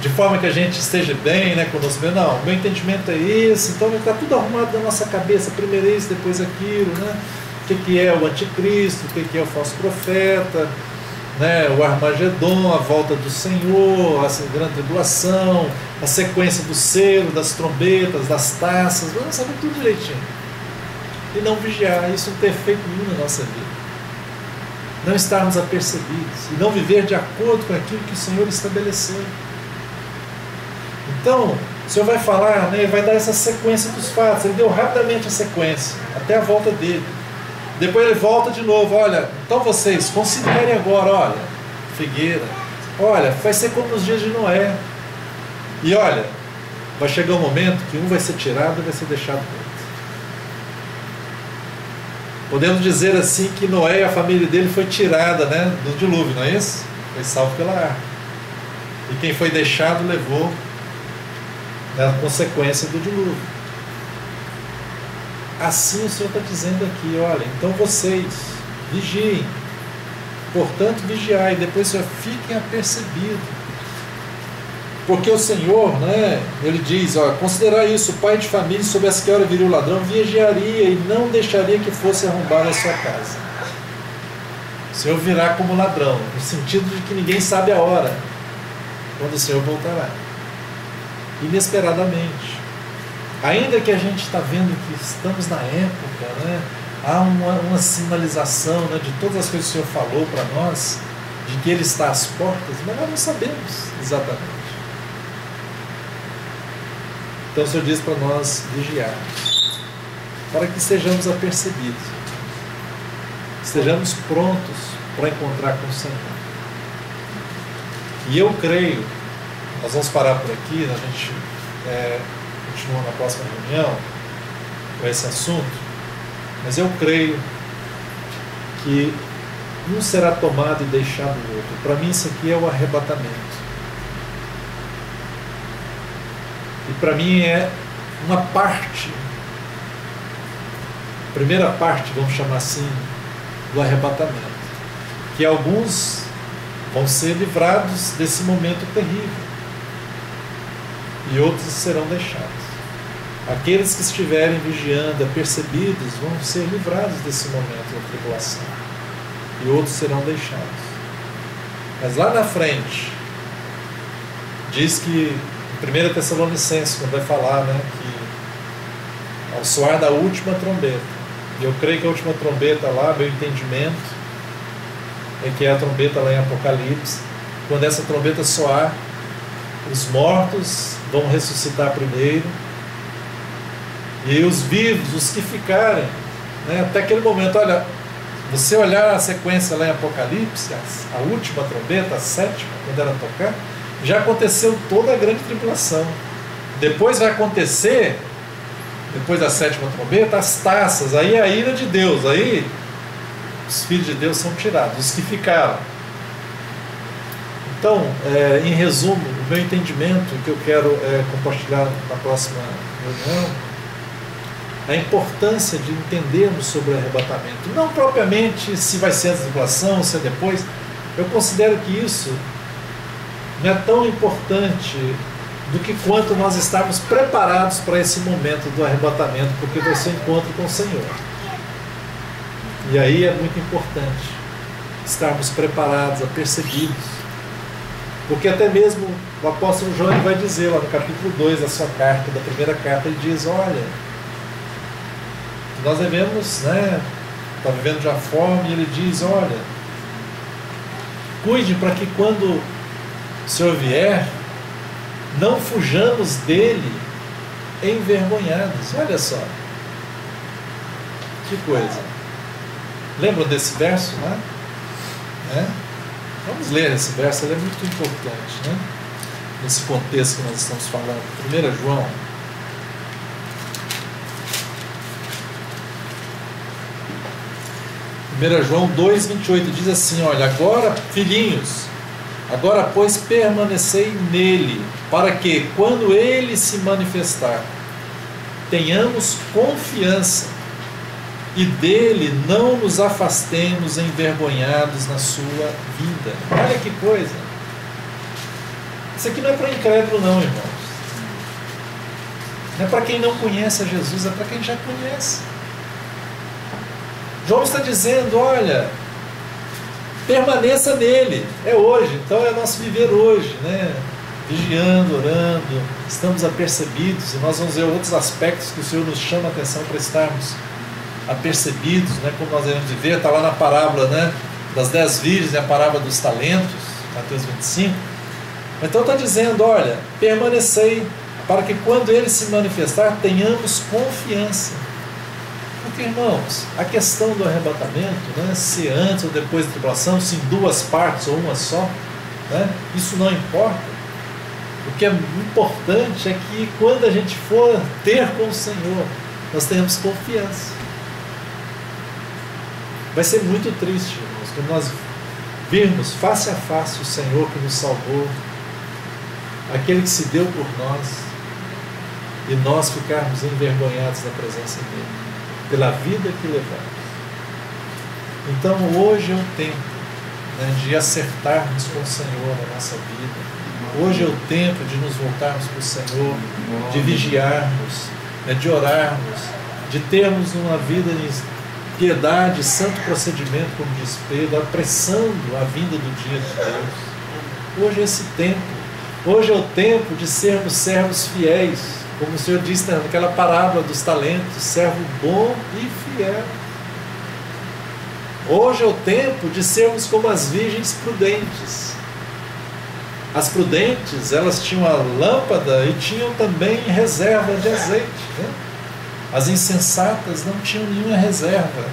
A: de forma que a gente esteja bem, né, conosco mesmo. Não, meu entendimento é esse, então está tudo arrumado na nossa cabeça, primeiro isso, depois aquilo, né? O que é o anticristo, o que é o falso profeta, né? O Armagedon, a volta do Senhor, a grande tribulação, a sequência do selo, das trombetas, das taças, vamos saber tudo direitinho. E não vigiar, isso não ter efeito nenhum na nossa vida. Não estarmos apercebidos e não viver de acordo com aquilo que o Senhor estabeleceu. Então, o Senhor vai falar, né, vai dar essa sequência dos fatos. Ele deu rapidamente a sequência, até a volta dele. Depois ele volta de novo, olha, então vocês considerem agora, olha, figueira, olha, vai ser como nos dias de Noé. E olha, vai chegar um momento que um vai ser tirado e vai ser deixado outro. Podemos dizer assim que Noé e a família dele foi tirada, né, do dilúvio, não é isso? Foi salvo pela arca. E quem foi deixado levou a consequência do dilúvio. Assim o Senhor está dizendo aqui, olha, então vocês vigiem, portanto vigiai, depois fiquem apercebidos. Porque o Senhor, né, ele diz, ó, considerar isso, o pai de família, soubesse que hora viria o ladrão, vigiaria e não deixaria que fosse arrombada a sua casa. O Senhor virá como ladrão, no sentido de que ninguém sabe a hora, quando o Senhor voltará. Inesperadamente. Ainda que a gente está vendo que estamos na época, né, há uma sinalização, né, de todas as coisas que o Senhor falou para nós, de que Ele está às portas, mas nós não sabemos exatamente. Então o Senhor diz para nós vigiarmos, para que sejamos apercebidos, estejamos prontos para encontrar com o Senhor. E eu creio, nós vamos parar por aqui, a gente continua na próxima reunião com esse assunto, mas eu creio que um será tomado e deixado o outro. Para mim isso aqui é o arrebatamento. E para mim é uma parte, primeira parte, vamos chamar assim, do arrebatamento. Que alguns vão ser livrados desse momento terrível. E outros serão deixados. Aqueles que estiverem vigiando, apercebidos, vão ser livrados desse momento da tribulação. E outros serão deixados. Mas lá na frente, diz que, em 1 Tessalonicenses, quando vai falar, né, que ao soar da última trombeta, e eu creio que a última trombeta lá, meu entendimento, é que é a trombeta lá em Apocalipse, quando essa trombeta soar, os mortos vão ressuscitar primeiro, e os vivos, os que ficarem, né, até aquele momento, olha, você olhar a sequência lá em Apocalipse, a última trombeta, a sétima, quando ela tocar, já aconteceu toda a grande tribulação. Depois vai acontecer, depois da sétima trombeta, as taças, aí é a ira de Deus, aí os filhos de Deus são tirados, os que ficaram. Então, em resumo, o meu entendimento, que eu quero compartilhar na próxima reunião, a importância de entendermos sobre o arrebatamento. Não propriamente se vai ser a tribulação, se é depois. Eu considero que isso não é tão importante do que quanto nós estarmos preparados para esse momento do arrebatamento, porque vai ser o encontro com o Senhor. E aí é muito importante estarmos preparados, apercebidos. Porque até mesmo o apóstolo João vai dizer lá no capítulo 2 da sua carta, da primeira carta, ele diz, olha, nós devemos, né, estar vivendo de uma forma, e ele diz, olha, cuide para que quando o Senhor vier, não fujamos dele envergonhados. Olha só, que coisa. Lembram desse verso, né? Vamos ler esse verso, ele é muito importante, né? Nesse contexto que nós estamos falando. 1 João. João 2,28 diz assim, olha, agora, filhinhos, agora, pois, permanecei nele, para que, quando ele se manifestar, tenhamos confiança e dele não nos afastemos envergonhados na sua vida. Olha que coisa! Isso aqui não é para incrédulo não, irmãos. Não é para quem não conhece a Jesus, é para quem já conhece. João está dizendo, olha, permaneça nele, é hoje, então é nosso viver hoje, né? Vigiando, orando, estamos apercebidos, e nós vamos ver outros aspectos que o Senhor nos chama a atenção para estarmos apercebidos, né? Como nós devemos viver, está lá na parábola, né, das 10 virgens, a parábola dos talentos, Mateus 25, então está dizendo, olha, permanecei, para que quando ele se manifestar, tenhamos confiança. Porque, irmãos, a questão do arrebatamento, né, se antes ou depois da tribulação, se em duas partes ou uma só, né, isso não importa. O que é importante é que quando a gente for ter com o Senhor, nós tenhamos confiança. Vai ser muito triste, irmãos, quando nós virmos face a face o Senhor que nos salvou, aquele que se deu por nós, e nós ficarmos envergonhados da presença dele, pela vida que levamos. Então hoje é o tempo, né, de acertarmos com o Senhor na nossa vida, Hoje é o tempo de nos voltarmos para o Senhor, de vigiarmos, de orarmos, de termos uma vida em piedade, santo procedimento, como diz Pedro, apressando a vinda do dia de Deus. Hoje é esse tempo. Hoje é o tempo de sermos servos fiéis, como o Senhor disse naquela parábola dos talentos, servo bom e fiel. Hoje é o tempo de sermos como as virgens prudentes. As prudentes, elas tinham a lâmpada e tinham também reserva de azeite, né? As insensatas não tinham nenhuma reserva.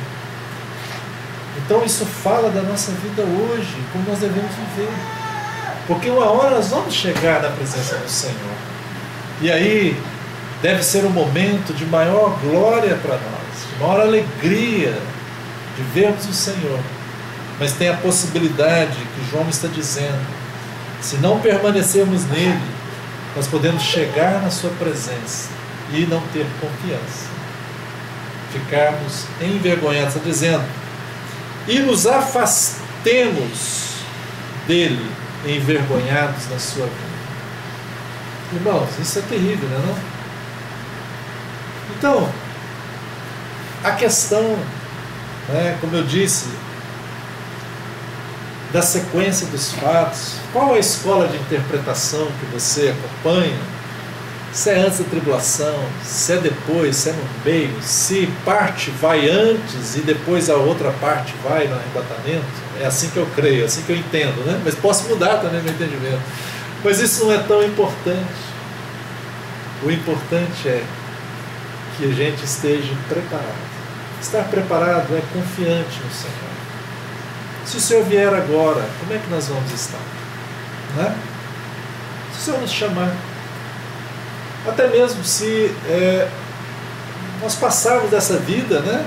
A: Então isso fala da nossa vida hoje, como nós devemos viver. Porque uma hora nós vamos chegar na presença do Senhor. E aí deve ser um momento de maior glória para nós, de maior alegria de vermos o Senhor. Mas tem a possibilidade que João está dizendo, se não permanecermos nele, nós podemos chegar na sua presença e não ter confiança. Ficarmos envergonhados, está dizendo, e nos afastemos dele, envergonhados na sua vida. Irmãos, isso é terrível, não é não? Então, a questão, como eu disse, da sequência dos fatos, qual é a escola de interpretação que você acompanha? Se é antes da tribulação, se é depois, se é no meio, se parte vai antes e depois a outra parte vai no arrebatamento, é assim que eu creio, é assim que eu entendo, né? Mas posso mudar também meu entendimento. Mas isso não é tão importante. O importante é que a gente esteja preparado. Estar preparado é confiante no Senhor. Se o Senhor vier agora, como é que nós vamos estar? Né? Se o Senhor nos chamar, até mesmo se nós passarmos dessa vida, né,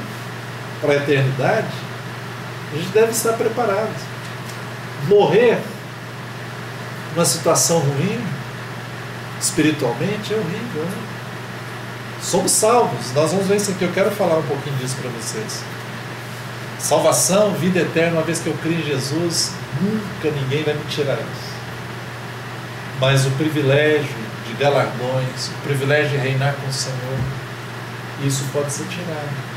A: para a eternidade, a gente deve estar preparado. Morrer numa situação ruim, espiritualmente, é horrível, né? Somos salvos, nós vamos ver isso aqui, eu quero falar um pouquinho disso para vocês. Salvação, vida eterna, uma vez que eu creio em Jesus, nunca ninguém vai me tirar isso. Mas o privilégio de galardões, o privilégio de reinar com o Senhor, isso pode ser tirado.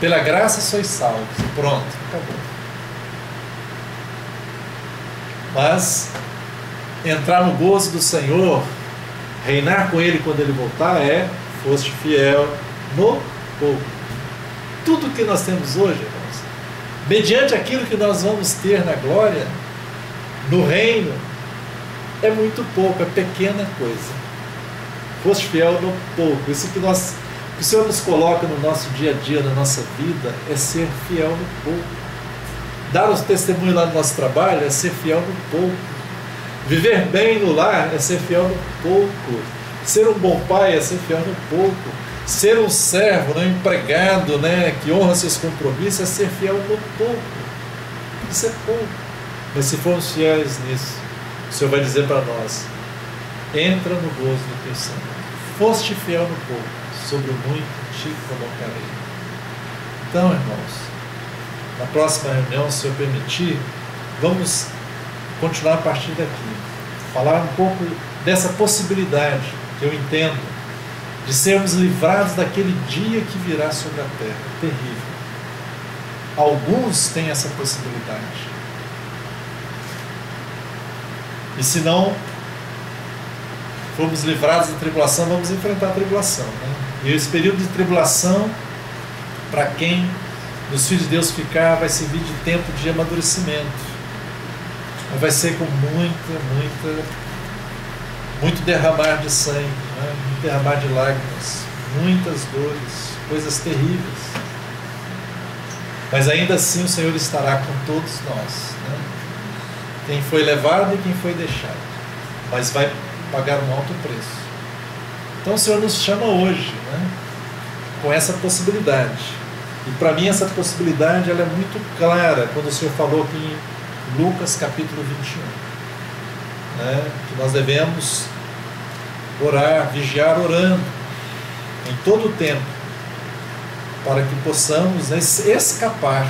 A: Pela graça sois salvos, pronto, acabou. Mas entrar no gozo do Senhor, reinar com Ele quando Ele voltar, foste fiel no pouco. Tudo que nós temos hoje, irmãos, mediante aquilo que nós vamos ter na glória, no reino, é muito pouco, é pequena coisa. Foste fiel no pouco. Isso que o Senhor nos coloca no nosso dia a dia, na nossa vida, é ser fiel no pouco. Dar o testemunho lá no nosso trabalho é ser fiel no pouco. Viver bem no lar é ser fiel no pouco. Ser um bom pai é ser fiel no pouco. Ser um servo, um empregado, que honra seus compromissos, é ser fiel no pouco. Isso é pouco. Mas se formos fiéis nisso, o Senhor vai dizer para nós, entra no gozo do teu Senhor. Foste fiel no pouco, sobre o muito te colocarei. Então, irmãos, na próxima reunião, se eu permitir, vamos continuar a partir daqui. Falar um pouco dessa possibilidade, que eu entendo, de sermos livrados daquele dia que virá sobre a terra, terrível. Alguns têm essa possibilidade. E se não formos livrados da tribulação, vamos enfrentar a tribulação, né? E esse período de tribulação, para quem nos filhos de Deus ficar, vai servir de tempo de amadurecimento. Vai ser com muito derramar de sangue, muito derramar de lágrimas, muitas dores, coisas terríveis. Mas ainda assim o Senhor estará com todos nós, né? Quem foi levado e quem foi deixado, mas vai pagar um alto preço. Então o Senhor nos chama hoje, com essa possibilidade. E para mim essa possibilidade ela é muito clara quando o Senhor falou aqui em Lucas capítulo 21, que nós devemos orar, vigiar orando em todo o tempo, para que possamos escapar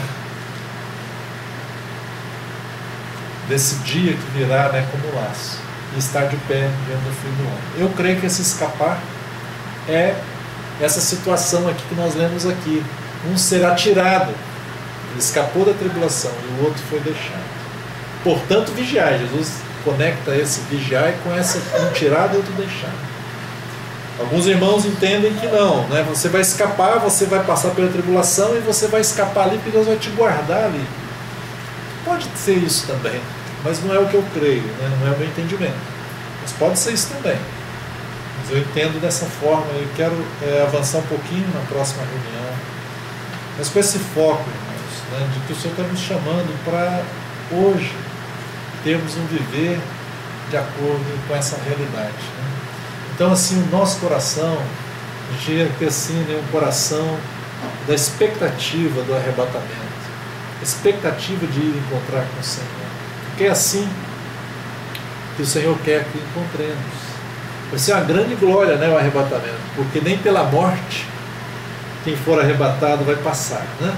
A: desse dia que virá, né, como laço, e estar de pé diante do Filho do Homem. Eu creio que esse escapar é essa situação aqui que nós lemos aqui. Um será tirado, ele escapou da tribulação, e o outro foi deixado. Portanto, vigiai. Jesus conecta esse vigiai com essa um tirado e outro deixado. Alguns irmãos entendem que não, né? Você vai escapar, você vai passar pela tribulação e você vai escapar ali porque Deus vai te guardar ali. Pode ser isso também, mas não é o que eu creio, né? Não é o meu entendimento. Mas pode ser isso também. Mas eu entendo dessa forma e quero avançar um pouquinho na próxima reunião. Mas com esse foco, irmãos, né, de que o Senhor está nos chamando para hoje termos um viver de acordo com essa realidade, né? Então, assim, o nosso coração, a gente tinha que ter assim, né, um coração da expectativa do arrebatamento, expectativa de ir encontrar com o Senhor, porque é assim que o Senhor quer que encontremos. Vai ser uma grande glória, né, o arrebatamento, porque nem pela morte quem for arrebatado vai passar, né?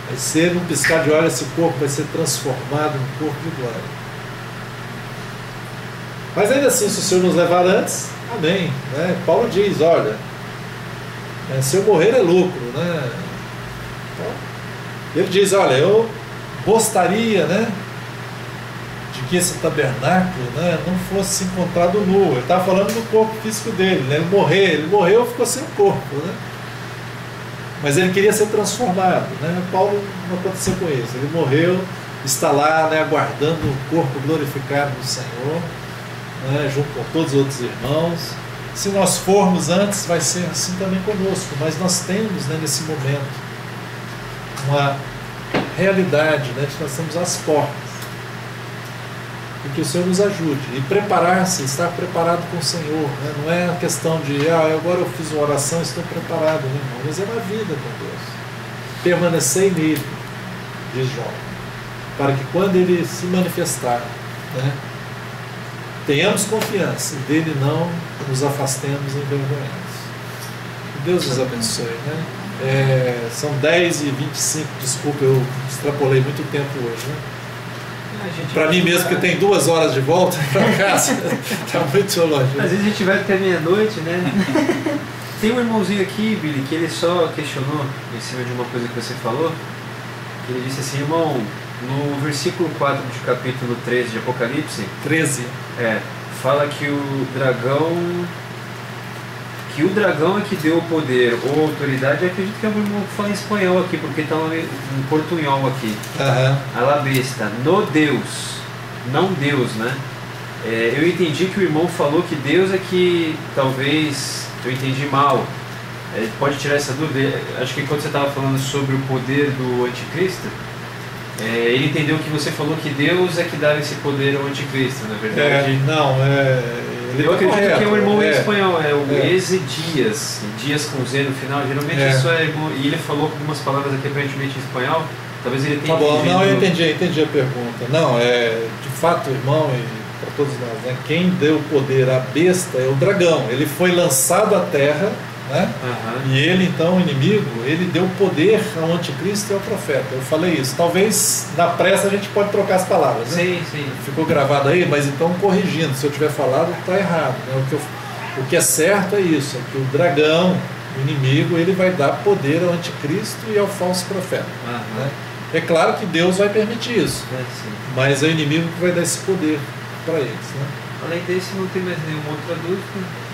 A: Vai ser num piscar de olhos, esse corpo vai ser transformado num corpo de glória. Mas ainda assim, se o Senhor nos levar antes, amém, né? Paulo diz, olha, se eu morrer é lucro, né? Então, ele diz, olha, eu gostaria, né, de que esse tabernáculo, né, não fosse encontrado nu. Ele estava falando do corpo físico dele, né? Ele morreu, ficou sem o corpo, né? Mas ele queria ser transformado, né? Paulo não aconteceu com isso. Ele morreu, está lá, né, aguardando o corpo glorificado do Senhor, né, junto com todos os outros irmãos. Se nós formos antes, vai ser assim também conosco, mas nós temos, né, nesse momento uma realidade, né, de que nós estamos às portas, e que o Senhor nos ajude, e preparar-se, estar preparado com o Senhor, né? Não é a questão de, agora eu fiz uma oração, estou preparado, né, irmão? Mas é uma vida com Deus. Permanecei nele, diz João, para que quando ele se manifestar, né, tenhamos confiança, e dele não nos afastemos envergonhados. Deus nos abençoe, né? São 10h25, desculpa, eu extrapolei muito tempo hoje, né? Para mim mesmo, que tem 2 horas de volta para casa, está muito longe.
C: Às vezes a gente vai até meia-noite, né? Tem um irmãozinho aqui, Billy, que ele só questionou em cima de uma coisa que você falou, que ele disse assim, irmão, no versículo 4 de capítulo 13 de Apocalipse,
A: 13,
C: fala que o dragão é que deu o poder ou autoridade. Eu acredito que é um irmão que fala em espanhol aqui, porque está em portunhol aqui. A la besta, no Deus, não Deus, né? Eu entendi que o irmão falou que Deus é que, talvez, eu entendi mal. Pode tirar essa dúvida. Acho que quando você estava falando sobre o poder do anticristo, ele entendeu que você falou que Deus é que dava esse poder ao anticristo, na verdade. Eu acredito que é um irmão em espanhol, o Eze Dias com Z no final, geralmente isso é irmão, e ele falou algumas palavras aqui aparentemente em espanhol, talvez ele tenha
A: entendido. Não, eu entendi a pergunta. Não, de fato, irmão, e para todos nós, né, quem deu poder à besta é o dragão. Ele foi lançado à terra, né? E ele, então, o inimigo, ele deu poder ao anticristo e ao profeta. Eu falei isso. Talvez na pressa a gente pode trocar as palavras, né?
C: Sim.
A: Ficou gravado aí, mas então corrigindo, se eu tiver falado, está errado, né? O que é certo é isso, é que o dragão, o inimigo, ele vai dar poder ao anticristo e ao falso profeta, né? É claro que Deus vai permitir isso, mas é o inimigo que vai dar esse poder para eles, né?
C: Além desse, não tem mais nenhuma outra dúvida.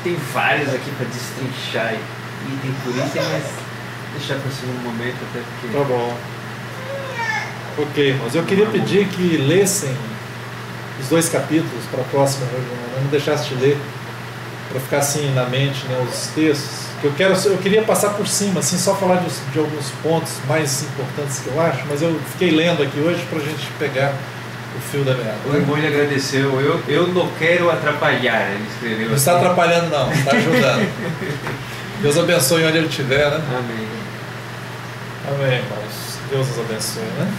C: Tem vários aqui para destrinchar item por item, mas deixar para o segundo momento, até porque...
A: Tá bom. Ok, mas eu queria pedir que lessem os 2 capítulos para a próxima reunião, não deixasse de ler, para ficar assim na mente, né, os textos. Eu queria passar por cima, assim, só falar de alguns pontos mais importantes que eu acho, mas eu fiquei lendo aqui hoje para a gente pegar o fio da meada.
C: O irmão lhe agradeceu. Eu não quero atrapalhar, ele escreveu.
A: Não está atrapalhando, não, está ajudando. Deus abençoe onde ele estiver, né?
C: Amém.
A: Amém, irmãos. Deus nos abençoe, né?